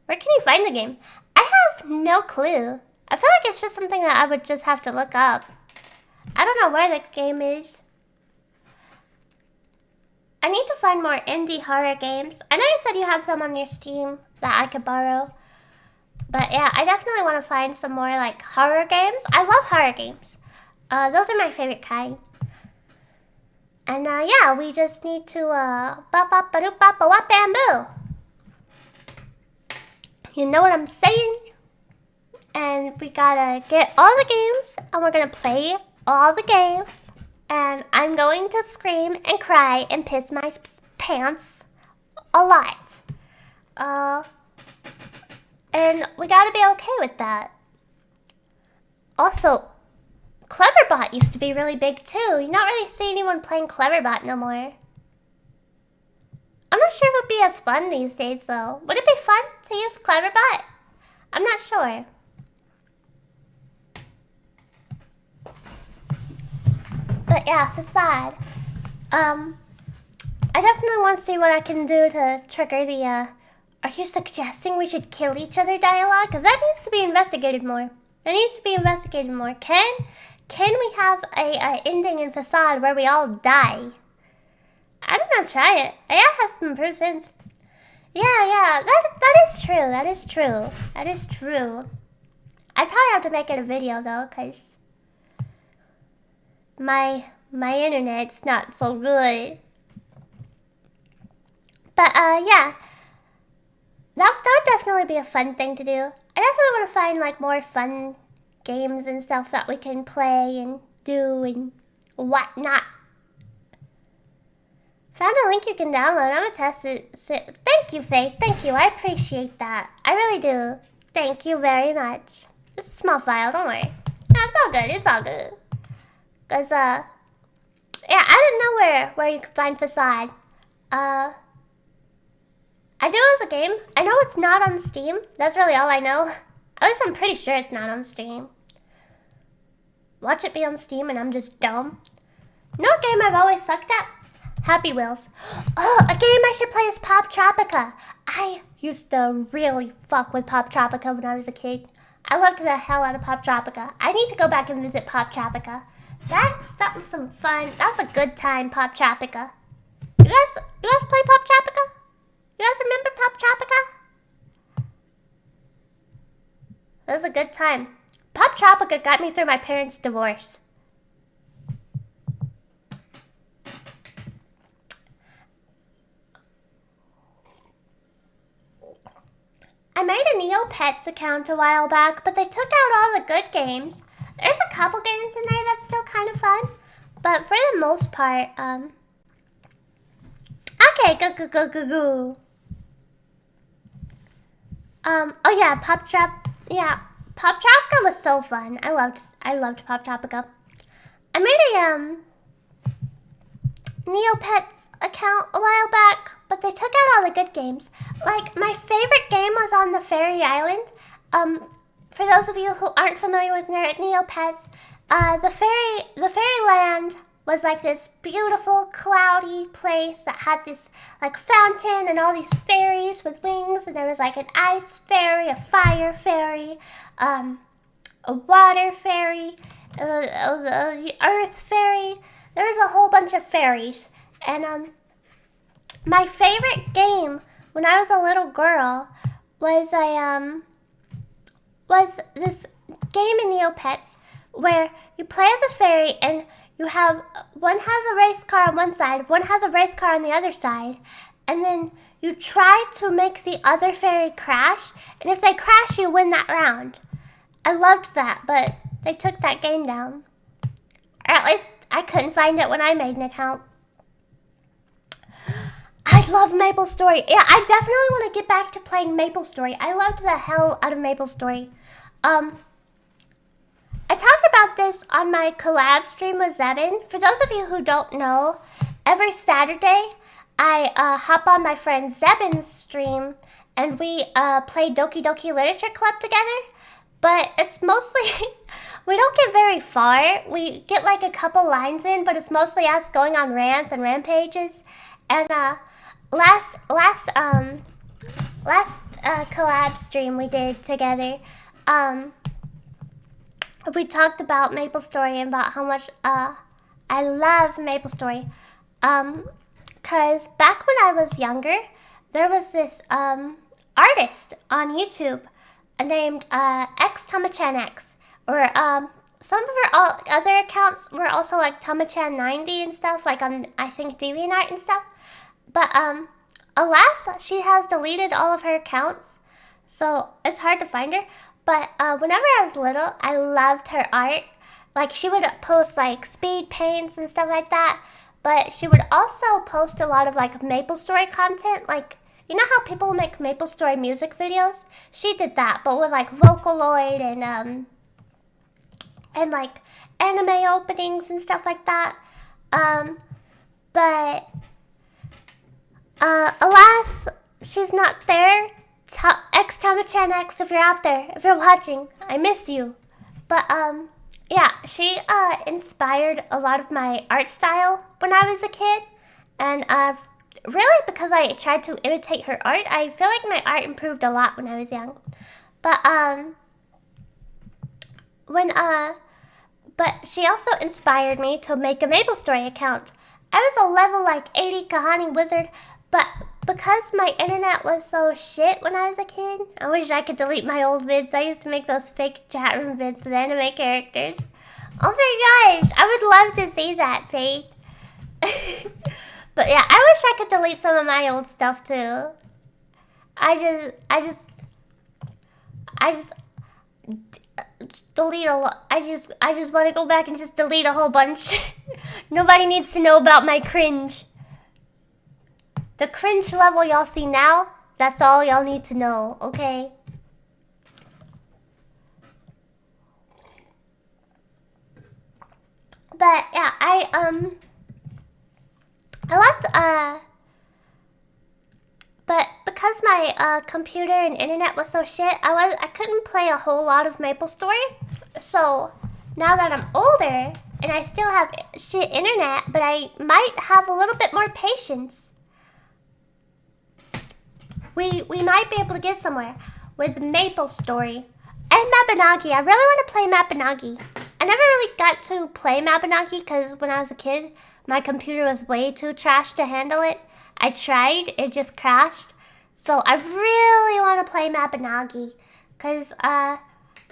[SPEAKER 2] Where can you find the game? I have no clue. I feel like it's just something that I would just have to look up. I don't know where the game is. I need to find more indie horror games. I know you said you have some on your Steam that I could borrow. But yeah, I definitely want to find some more like horror games. I love horror games. Those are my favorite kind. And yeah, we just need to bop-bop-ba-doop-bop-a-wop-bamboo. You know what I'm saying? And we gotta get all the games, and we're gonna play all the games. And I'm going to scream and cry and piss my pants a lot. And we gotta be okay with that. Also, Cleverbot used to be really big too. You not really see anyone playing Cleverbot no more. I'm not sure if it would be as fun these days though. Would it be fun to use Cleverbot? I'm not sure. But yeah, Facade. I definitely want to see what I can do to trigger the, are you suggesting we should kill each other dialogue? Because that needs to be investigated more. Can we have a ending in Facade where we all die? I did not try it. AI has been improved since. Yeah, that is true. I'd probably have to make it a video though, because my internet's not so good. But yeah, that would definitely be a fun thing to do. I definitely want to find like more fun games and stuff that we can play and do and whatnot. Found a link you can download. I'm gonna test it. Thank you, Faith. Thank you. I appreciate that. I really do. Thank you very much. It's a small file. Don't worry. No, it's all good. Cause yeah, I didn't know where you could find Facade. I know it's a game. I know it's not on Steam. That's really all I know. At least I'm pretty sure it's not on Steam. watch it be on Steam and I'm just dumb. You know what game I've always sucked at? Happy Wheels. Oh, a game I should play is Pop Tropica. I used to really fuck with Pop Tropica when I was a kid. I loved the hell out of Pop Tropica. I need to go back and visit Pop Tropica. That was some fun. That was a good time, Pop Tropica. You guys play Pop Tropica? You guys remember Pop Tropica? That was a good time. Pop Tropica got me through my parents' divorce. I made a Neopets account a while back, but they took out all the good games. There's a couple games in there that's still kind of fun, but for the most part, okay, go. Oh yeah, Pop Tropica was so fun. I loved Pop Tropica. I made a Neopets account a while back, but they took out all the good games. Like, my favorite game was on the Fairy Island. For those of you who aren't familiar with Neopets, the Fairyland was like this beautiful, cloudy place that had this like fountain and all these fairies with wings, and there was like an ice fairy, a fire fairy, a water fairy, a earth fairy. There was a whole bunch of fairies, and my favorite game when I was a little girl was this game in Neopets where you play as a fairy and you have, one has a race car on one side, one has a race car on the other side, and then you try to make the other fairy crash, and if they crash, you win that round. I loved that, but they took that game down. Or at least I couldn't find it when I made an account. I love MapleStory. Yeah, I definitely want to get back to playing MapleStory. I loved the hell out of MapleStory. I talked about this on my collab stream with Zebin. For those of you who don't know, every Saturday I hop on my friend Zebin's stream and we play Doki Doki Literature Club together. But it's mostly, we don't get very far. We get like a couple lines in, but it's mostly us going on rants and rampages. And last collab stream we did together, we talked about MapleStory and about how much I love MapleStory. Cause back when I was younger, there was this artist on YouTube named X or some of her other accounts were also like Tamachan90 and stuff, like on I think DeviantArt and stuff. But alas, she has deleted all of her accounts, so it's hard to find her. But whenever I was little, I loved her art. Like, she would post like speed paints and stuff like that. But she would also post a lot of like MapleStory content. Like, you know how people make MapleStory music videos? She did that, but with like Vocaloid and like anime openings and stuff like that. But alas, she's not there. X-Tamachan X, if you're out there, if you're watching, I miss you. But yeah, she inspired a lot of my art style when I was a kid, and really because I tried to imitate her art, I feel like my art improved a lot when I was young. But but she also inspired me to make a MapleStory account. I was a level like 80 Kahani wizard, but because my internet was so shit when I was a kid, I wish I could delete my old vids. I used to make those fake chat room vids with anime characters. Oh my gosh, I would love to see that, Faith. But yeah, I wish I could delete some of my old stuff too. I just delete a lot. I just want to go back and just delete a whole bunch. Nobody needs to know about my cringe. The cringe level y'all see now, that's all y'all need to know, okay? But yeah, I left, but because my computer and internet was so shit, I couldn't play a whole lot of MapleStory. So now that I'm older and I still have shit internet, but I might have a little bit more patience. We might be able to get somewhere with Maple Story and Mabinogi. I really want to play Mabinogi. I never really got to play Mabinogi because when I was a kid, my computer was way too trash to handle it. I tried, it just crashed. So I really want to play Mabinogi because that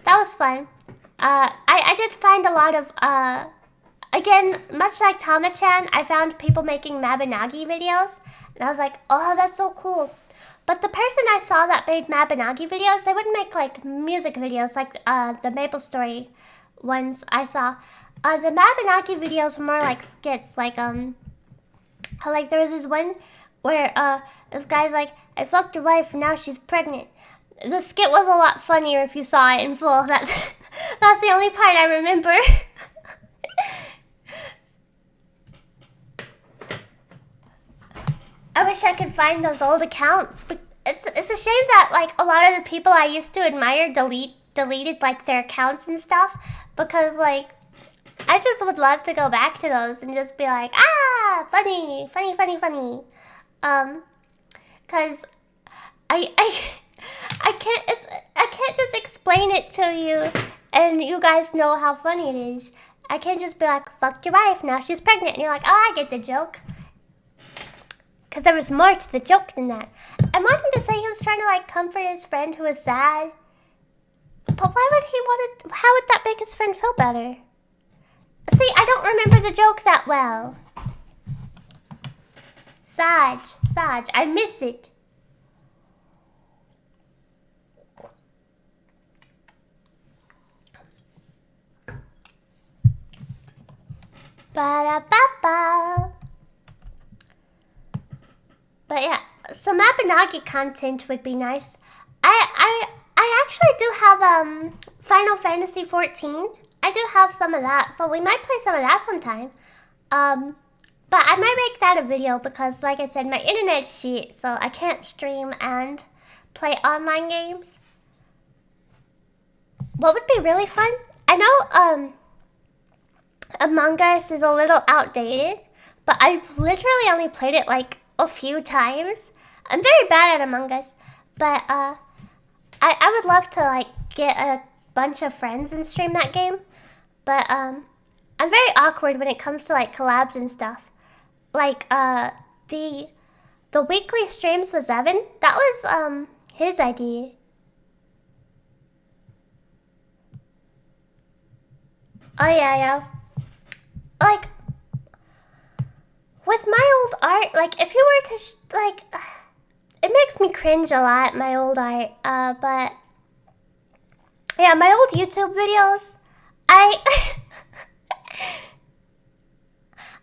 [SPEAKER 2] was fun. I did find a lot of, again, much like Tama-chan, I found people making Mabinogi videos. And I was like, oh, that's so cool. But the person I saw that made Mabinogi videos, they wouldn't make like music videos like the Maple Story ones I saw. The Mabinogi videos were more like skits. Like there was this one where this guy's like, I fucked your wife and now she's pregnant. The skit was a lot funnier if you saw it in full. That's the only part I remember. I wish I could find those old accounts, but it's a shame that like a lot of the people I used to admire deleted like their accounts and stuff, because like I just would love to go back to those and just be like, funny, cause I can't just explain it to you and you guys know how funny it is. I can't just be like, fucked your wife, now she's pregnant, and you're like, oh, I get the joke. Because there was more to the joke than that. I want him to say he was trying to like comfort his friend who was sad. But why would he want to, how would that make his friend feel better? See, I don't remember the joke that well. Saj, I miss it. Ba-da-ba-ba. But yeah, some Mabinogi content would be nice. I actually do have Final Fantasy 14. I do have some of that, so we might play some of that sometime. But I might make that a video because, like I said, my internet's shit, so I can't stream and play online games. What would be really fun? I know Among Us is a little outdated, but I've literally only played it like a few times. I'm very bad at Among Us, but I would love to like get a bunch of friends and stream that game. But I'm very awkward when it comes to like collabs and stuff. Like the weekly streams with Evan, that was his idea. Oh yeah. Like with my old art, like if you were to like, it makes me cringe a lot, my old art. But yeah, my old YouTube videos, I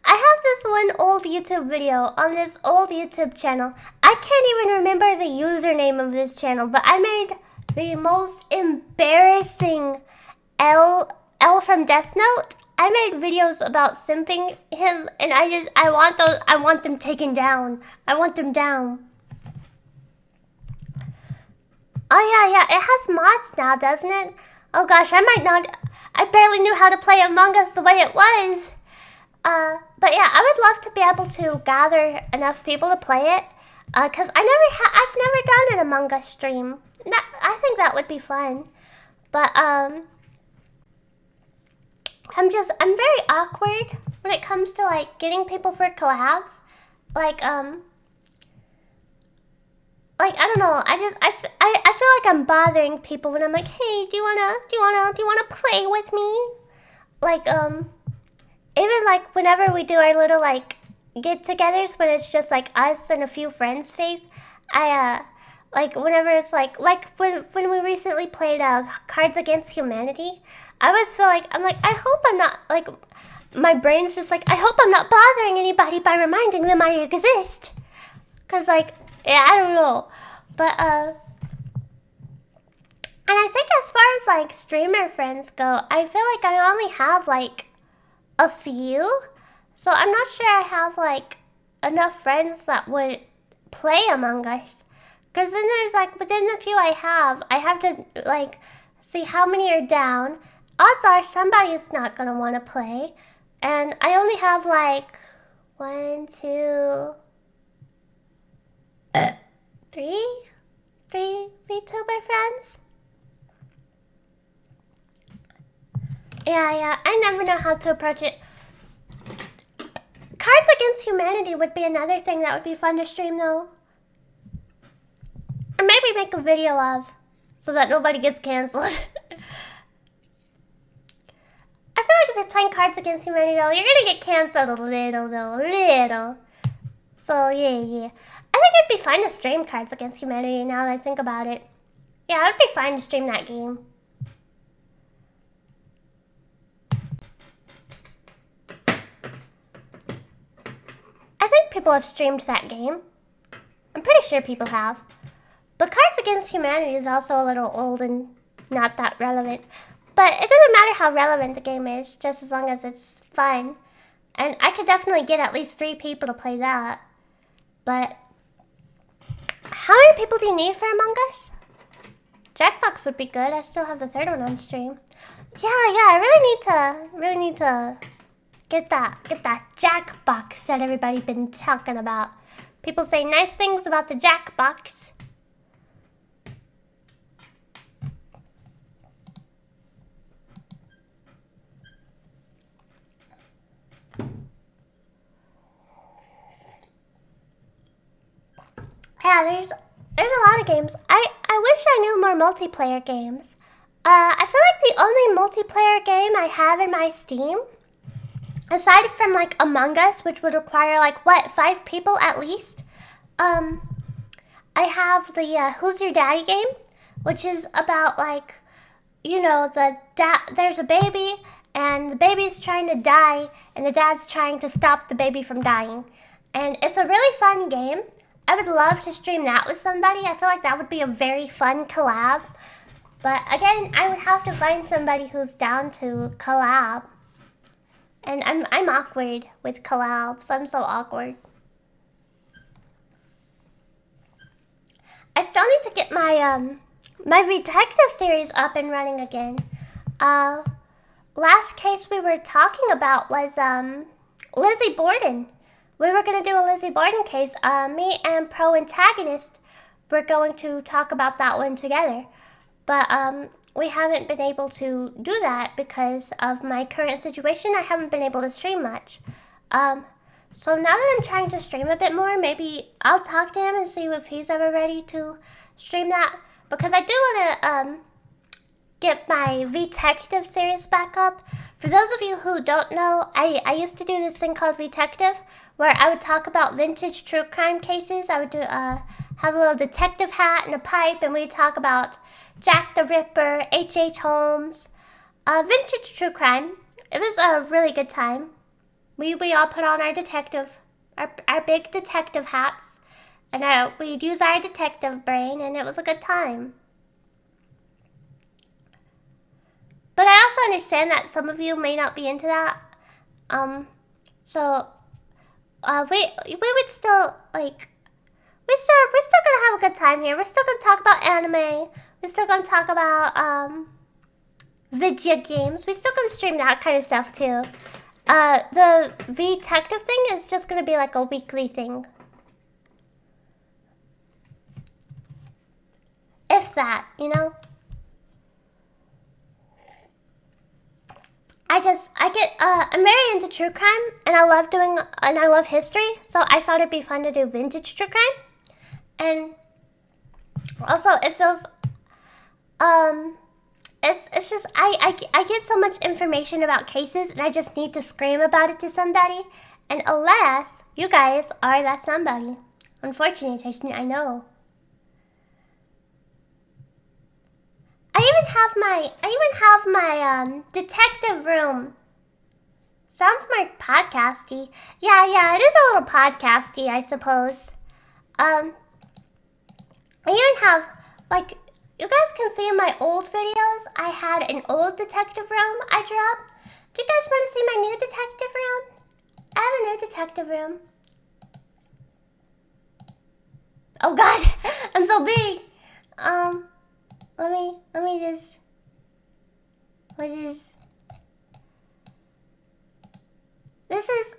[SPEAKER 2] have this one old YouTube video on this old YouTube channel. I can't even remember the username of this channel, but I made the most embarrassing L from Death Note. I made videos about simping him, and I want them taken down. I want them down. Oh yeah, it has mods now, doesn't it? Oh gosh, I barely knew how to play Among Us the way it was. But yeah, I would love to be able to gather enough people to play it. Cause I've never done an Among Us stream. I think that would be fun. But I'm very awkward when it comes to like getting people for collabs. Like I don't know. I feel like I'm bothering people when I'm like, hey, do you wanna play with me? Like even like whenever we do our little like get-togethers when it's just like us and a few friends, Faith. Like whenever it's like when we recently played Cards Against Humanity, I always feel like I hope I'm not like, my brain's just like, I hope I'm not bothering anybody by reminding them I exist. Cause like, yeah, I don't know, but and I think as far as like streamer friends go, I feel like I only have like a few, so I'm not sure I have like enough friends that would play Among Us. Cause then there's like, within the few I have to like see how many are down, odds are somebody's not gonna want to play. And I only have like 1, 2, 3 VTuber friends. Yeah, I never know how to approach it. Cards Against Humanity would be another thing that would be fun to stream though. Or maybe make a video of, so that nobody gets canceled. I feel like if you're playing Cards Against Humanity though, you're gonna get canceled a little though, a little. So yeah. I think it'd be fun to stream Cards Against Humanity now that I think about it. Yeah, it would be fun to stream that game. I think people have streamed that game. I'm pretty sure people have. But Cards Against Humanity is also a little old and not that relevant. But it doesn't matter how relevant the game is, just as long as it's fun. And I could definitely get at least 3 people to play that. But how many people do you need for Among Us? Jackbox would be good. I still have the 3rd one on stream. Yeah, I really need to get that Jackbox that everybody's been talking about. People say nice things about the Jackbox. Yeah, there's a lot of games. I wish I knew more multiplayer games. I feel like the only multiplayer game I have in my Steam, aside from like Among Us, which would require like 5 people at least, I have the Who's Your Daddy game, which is about like, you know, there's a baby and the baby's trying to die and the dad's trying to stop the baby from dying. And it's a really fun game. I would love to stream that with somebody. I feel like that would be a very fun collab. But again, I would have to find somebody who's down to collab. And I'm awkward with collabs. I'm so awkward. I still need to get my my detective series up and running again. Last case we were talking about was Lizzie Borden. We were going to do a Lizzie Borden case. Me and Pro Antagonist were going to talk about that one together. But we haven't been able to do that because of my current situation. I haven't been able to stream much. So now that I'm trying to stream a bit more, maybe I'll talk to him and see if he's ever ready to stream that. Because I do want to get my Detective series back up. For those of you who don't know, I used to do this thing called Detective, where I would talk about vintage true crime cases. I would do have a little detective hat and a pipe, and we'd talk about Jack the Ripper, H.H. Holmes, vintage true crime. It was a really good time. We all put on our big detective hats, and we'd use our detective brain, and it was a good time. But I also understand that some of you may not be into that. So we would still like we're still gonna have a good time here. We're still gonna talk about anime. We're still gonna talk about video games. We're still gonna stream that kind of stuff too. The detective thing is just gonna be like a weekly thing. If that, you know? I'm very into true crime, and I love history, so I thought it'd be fun to do vintage true crime. And also it feels, it's just, I get so much information about cases, and I just need to scream about it to somebody, and alas, you guys are that somebody. Unfortunately, I know. I even have my detective room. Sounds more podcasty. Yeah, it is a little podcasty, I suppose. I even have, like, you guys can see in my old videos, I had an old detective room I drew up. Do you guys want to see my new detective room? I have a new detective room. Oh God, I'm so big. Let me just. which is... This is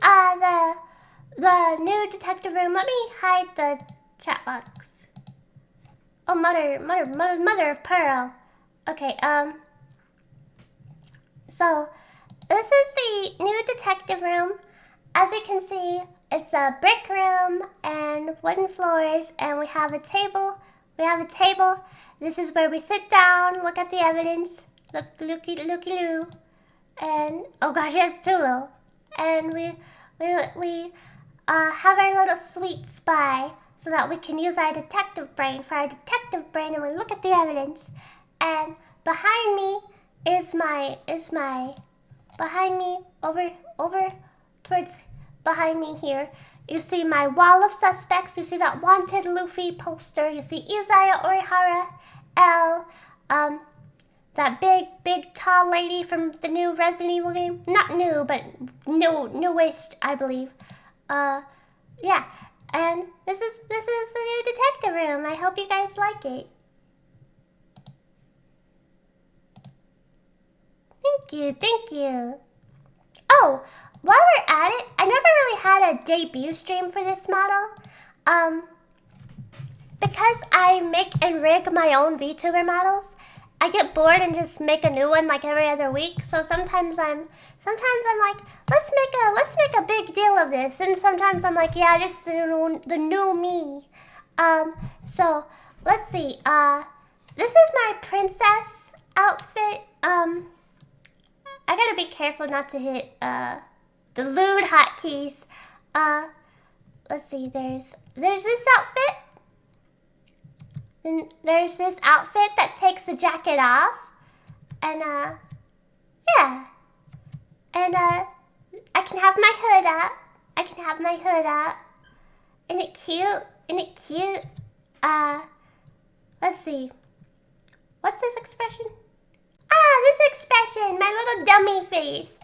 [SPEAKER 2] the new detective room. Let me hide the chat box. Oh, mother of pearl. Okay, so this is the new detective room. As you can see, it's a brick room and wooden floors, and we have a table. This is where we sit down, look at the evidence, looky loo, and oh gosh, it's too low. And we have our little sweet spy so that we can use our detective brain and we look at the evidence. And behind me is my behind me over towards behind me here. You see my wall of suspects. You see that wanted Luffy poster. You see Izaya Orihara, L, that big tall lady from the new Resident Evil game. Not new, but newest, I believe. Yeah. And this is the new detective room. I hope you guys like it. Thank you. Oh, while we're at it, I never really had a debut stream for this model. Because I make and rig my own VTuber models, I get bored and just make a new one like every other week. So sometimes I'm like, let's make a big deal of this, and sometimes I'm like, yeah, this is the new me. So let's see. This is my princess outfit. I gotta be careful not to hit the lewd hotkeys. Let's see. There's this outfit. And there's this outfit that takes the jacket off. And yeah. And I can have my hood up. Isn't it cute? Let's see. What's this expression? This expression, my little dummy face.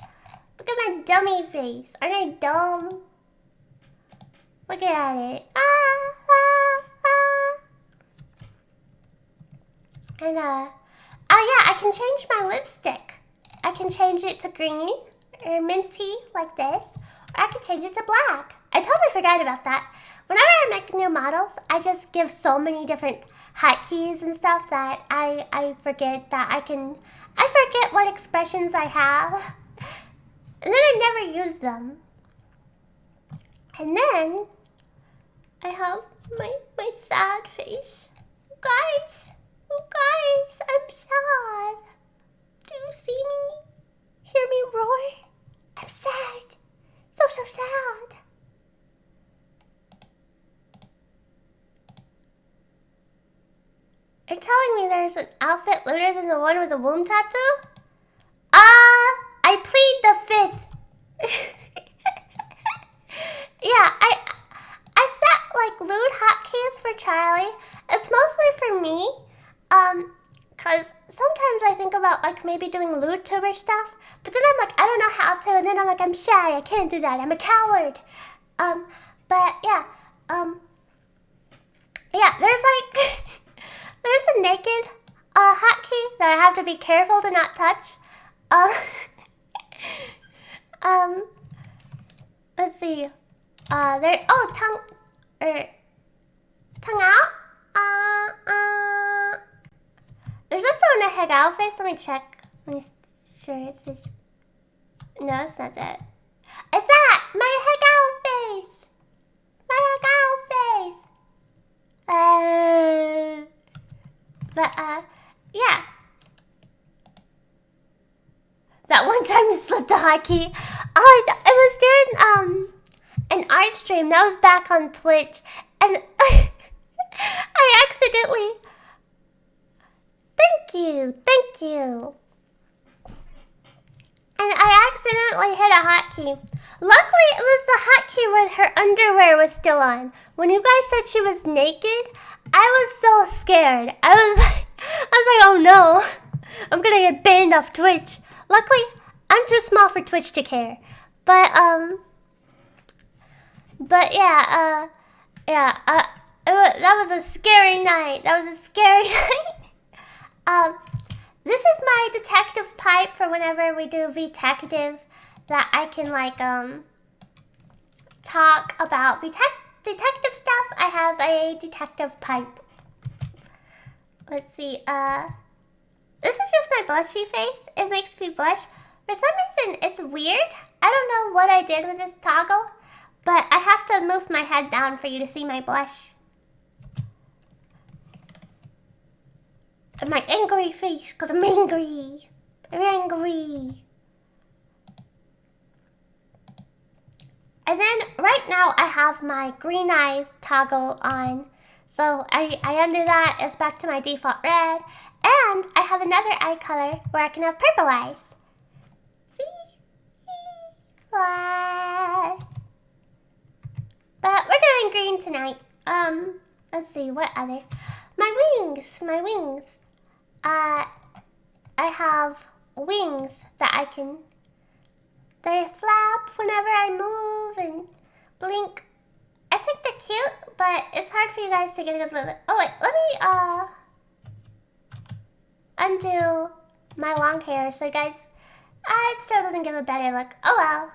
[SPEAKER 2] Look at my dummy face. Aren't I dumb? Look at it. And yeah, I can change my lipstick. I can change it to green or minty like this, or I can change it to black. I totally forgot about that. Whenever I make new models, I just give so many different hotkeys and stuff that I forget that I forget what expressions I have. And then I never use them. And then I have my sad face. Guys, I'm sad. Do you see me? Hear me roar? I'm sad. So sad. You're telling me there's an outfit looter than the one with the womb tattoo? I plead the fifth. Yeah, I set like lewd hotkeys for Charlie. It's mostly for me. Cause sometimes I think about like maybe doing lewd tuber stuff, but then I'm like, I don't know how to, and then I'm like, I'm shy, I can't do that, I'm a coward. But yeah, yeah, there's like, there's a naked hotkey that I have to be careful to not touch. Let's see. Tongue out. There's also a Hegao face. Let me check. Let me sure it's this. No, it's not that. It's that! My Hegao face! Yeah. That one time you slipped a hotkey. Oh, it was during an art stream. That was back on Twitch, and I accidentally. Thank you. And I accidentally hit a hotkey. Luckily, it was the hotkey where her underwear was still on. When you guys said she was naked, I was so scared. I was like, oh no, I'm gonna get banned off Twitch. Luckily, I'm too small for Twitch to care. But yeah, that was a scary night. this is my detective pipe for whenever we do detective, that I can like talk about detective stuff. I have a detective pipe. Let's see, this is just my blushy face. It makes me blush. For some reason, it's weird. I don't know what I did with this toggle, but I have to move my head down for you to see my blush. And my angry face, because I'm angry. I'm angry. And then right now I have my green eyes toggle on. So I undo that, it's back to my default red. And I have another eye color where I can have purple eyes. See? But we're doing green tonight. Let's see, what other? My wings. I have wings that they flap whenever I move and blink. I think they're cute, but it's hard for you guys to get a good look. Oh wait, let me undo my long hair so you guys, it still doesn't give a better look. Oh well.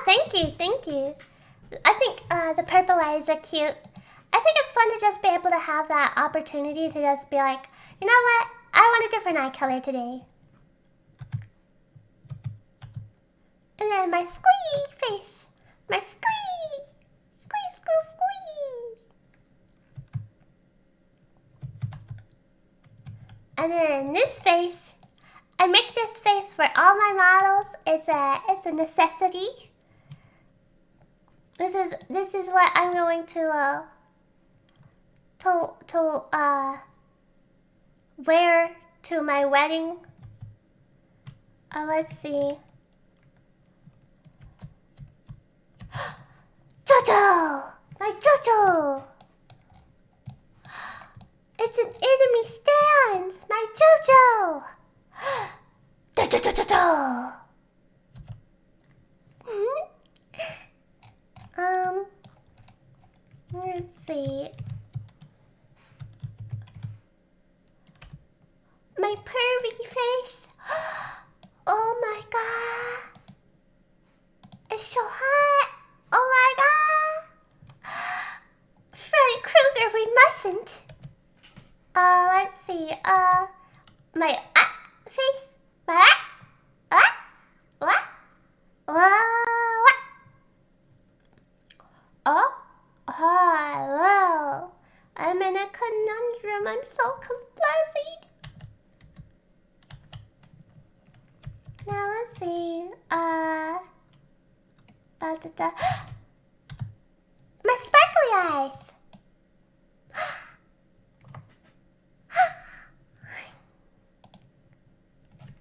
[SPEAKER 2] Thank you. I think the purple eyes are cute. I think it's fun to just be able to have that opportunity to just be like, you know what? I want a different eye color today. And then my squee face. My squee. Squee. And then this face. I make this face for all my models. It's a necessity. This is what I'm going to wear to my wedding. Let's see. Jojo! My Jojo! It's an enemy stand! My Jojo! Let's see. My pervy face. Oh my god. It's so hot. Oh my god. Freddy Krueger, we mustn't. Let's see. My face. What? Hello. I'm in a conundrum. I'm so confused. Now let's see. My sparkly eyes.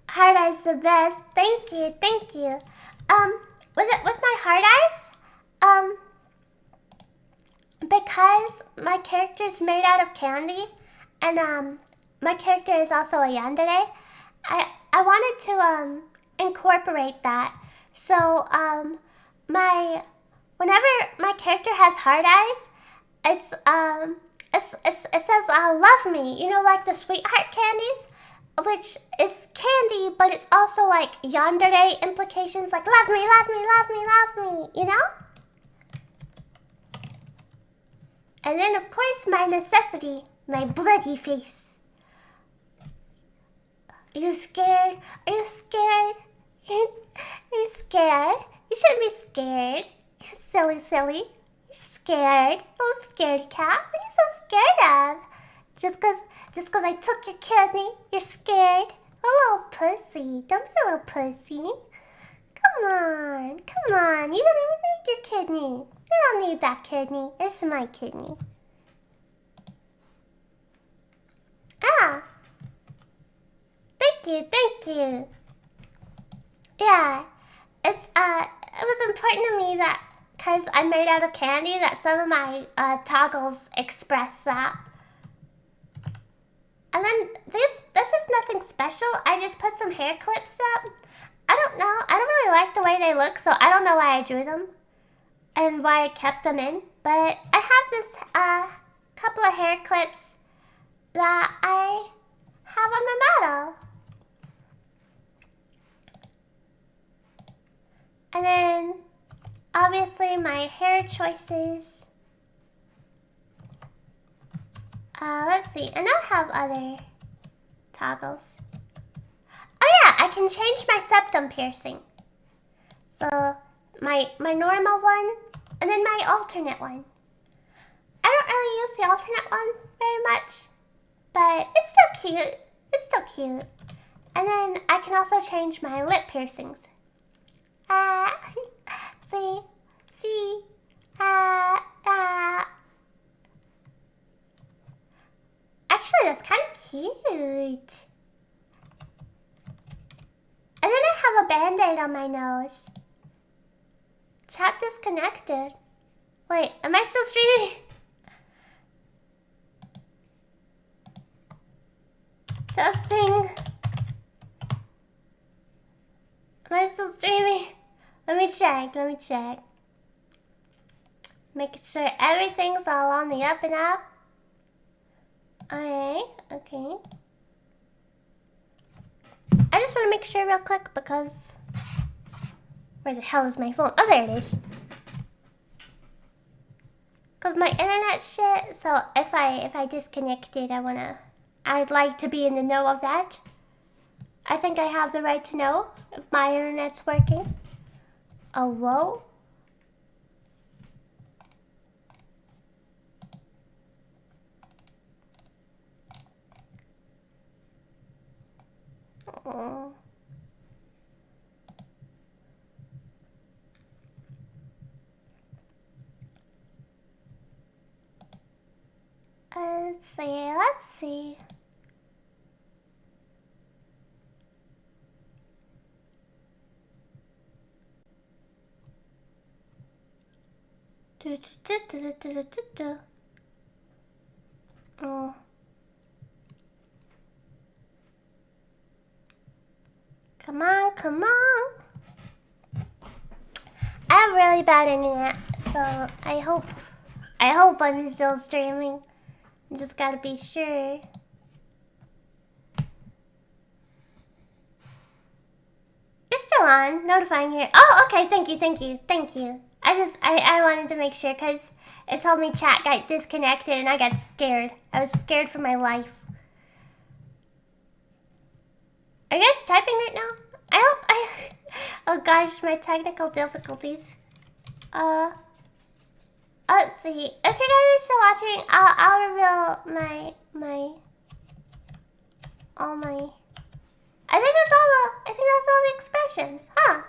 [SPEAKER 2] Hard eyes the best. Thank you. With my hard eyes, because my character is made out of candy, and my character is also a yandere, I wanted to incorporate that. So whenever my character has hard eyes, it says love me. You know, like the sweetheart candies, which is candy, but it's also like yandere implications, like love me, you know? And then of course my necessity, my bloody face. Are you scared? Are you scared? Are you scared? You shouldn't be scared. You silly. You're scared. Little scared cat. What are you so scared of? Just cause I took your kidney, you're scared? A little pussy. Don't be a little pussy. Come on. You don't even need your kidney. You don't need that kidney. It's my kidney. Thank you. Yeah, it was important to me that, cause I'm made out of candy, that some of my toggles express that. And then this is nothing special. I just put some hair clips up. I don't know. I don't really like the way they look, so I don't know why I drew them and why I kept them in. But I have this couple of hair clips that I have on my model. And then, obviously, my hair choices. Let's see, and I have other toggles. Oh yeah, I can change my septum piercing. So, my normal one, and then my alternate one. I don't really use the alternate one very much, but it's still cute. It's still cute. And then I can also change my lip piercings. See, actually, that's kind of cute. And then I have a band-aid on my nose. Chat disconnected. Wait, am I still streaming? Testing. Am I still streaming? Let me check. Making sure everything's all on the up and up. Alright, okay. I just want to make sure real quick because... Where the hell is my phone? Oh, there it is. Because my internet shit, so if I disconnect it, I'd like to be in the know of that. I think I have the right to know if my internet's working. Oh, whoa. Oh. Let's see. Oh. Come on. I have really bad internet, so I hope I'm still streaming. I just gotta be sure. You're still on, notifying here. Oh, okay, thank you. I wanted to make sure because it told me chat got disconnected and I got scared. I was scared for my life. Are you guys typing right now? Oh gosh, my technical difficulties. Let's see. If you guys are still watching, I'll reveal all my. I think that's all the expressions, huh?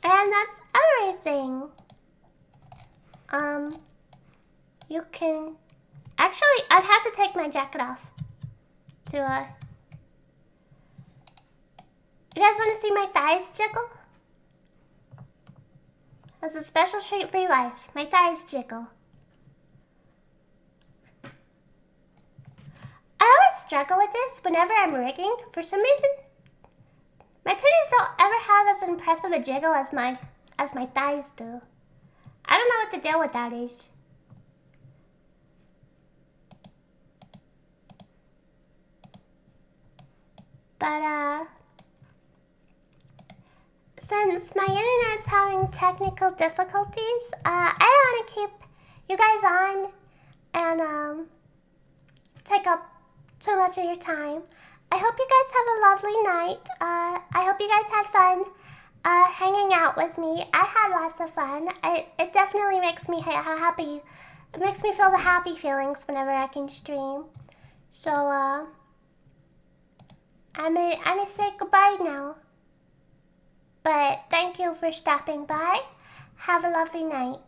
[SPEAKER 2] And that's everything. You can actually. I'd have to take my jacket off to You guys want to see my thighs jiggle? That's a special treat for you guys. My thighs jiggle. I always struggle with this whenever I'm rigging. For some reason, my titties don't ever have as impressive a jiggle as my thighs do. I don't know what the deal with that is. But since my internet's having technical difficulties, I don't want to keep you guys on and take up too much of your time. I hope you guys have a lovely night. I hope you guys had fun hanging out with me. I had lots of fun. It definitely makes me happy. It makes me feel the happy feelings whenever I can stream. So I'm gonna say goodbye now. But thank you for stopping by. Have a lovely night.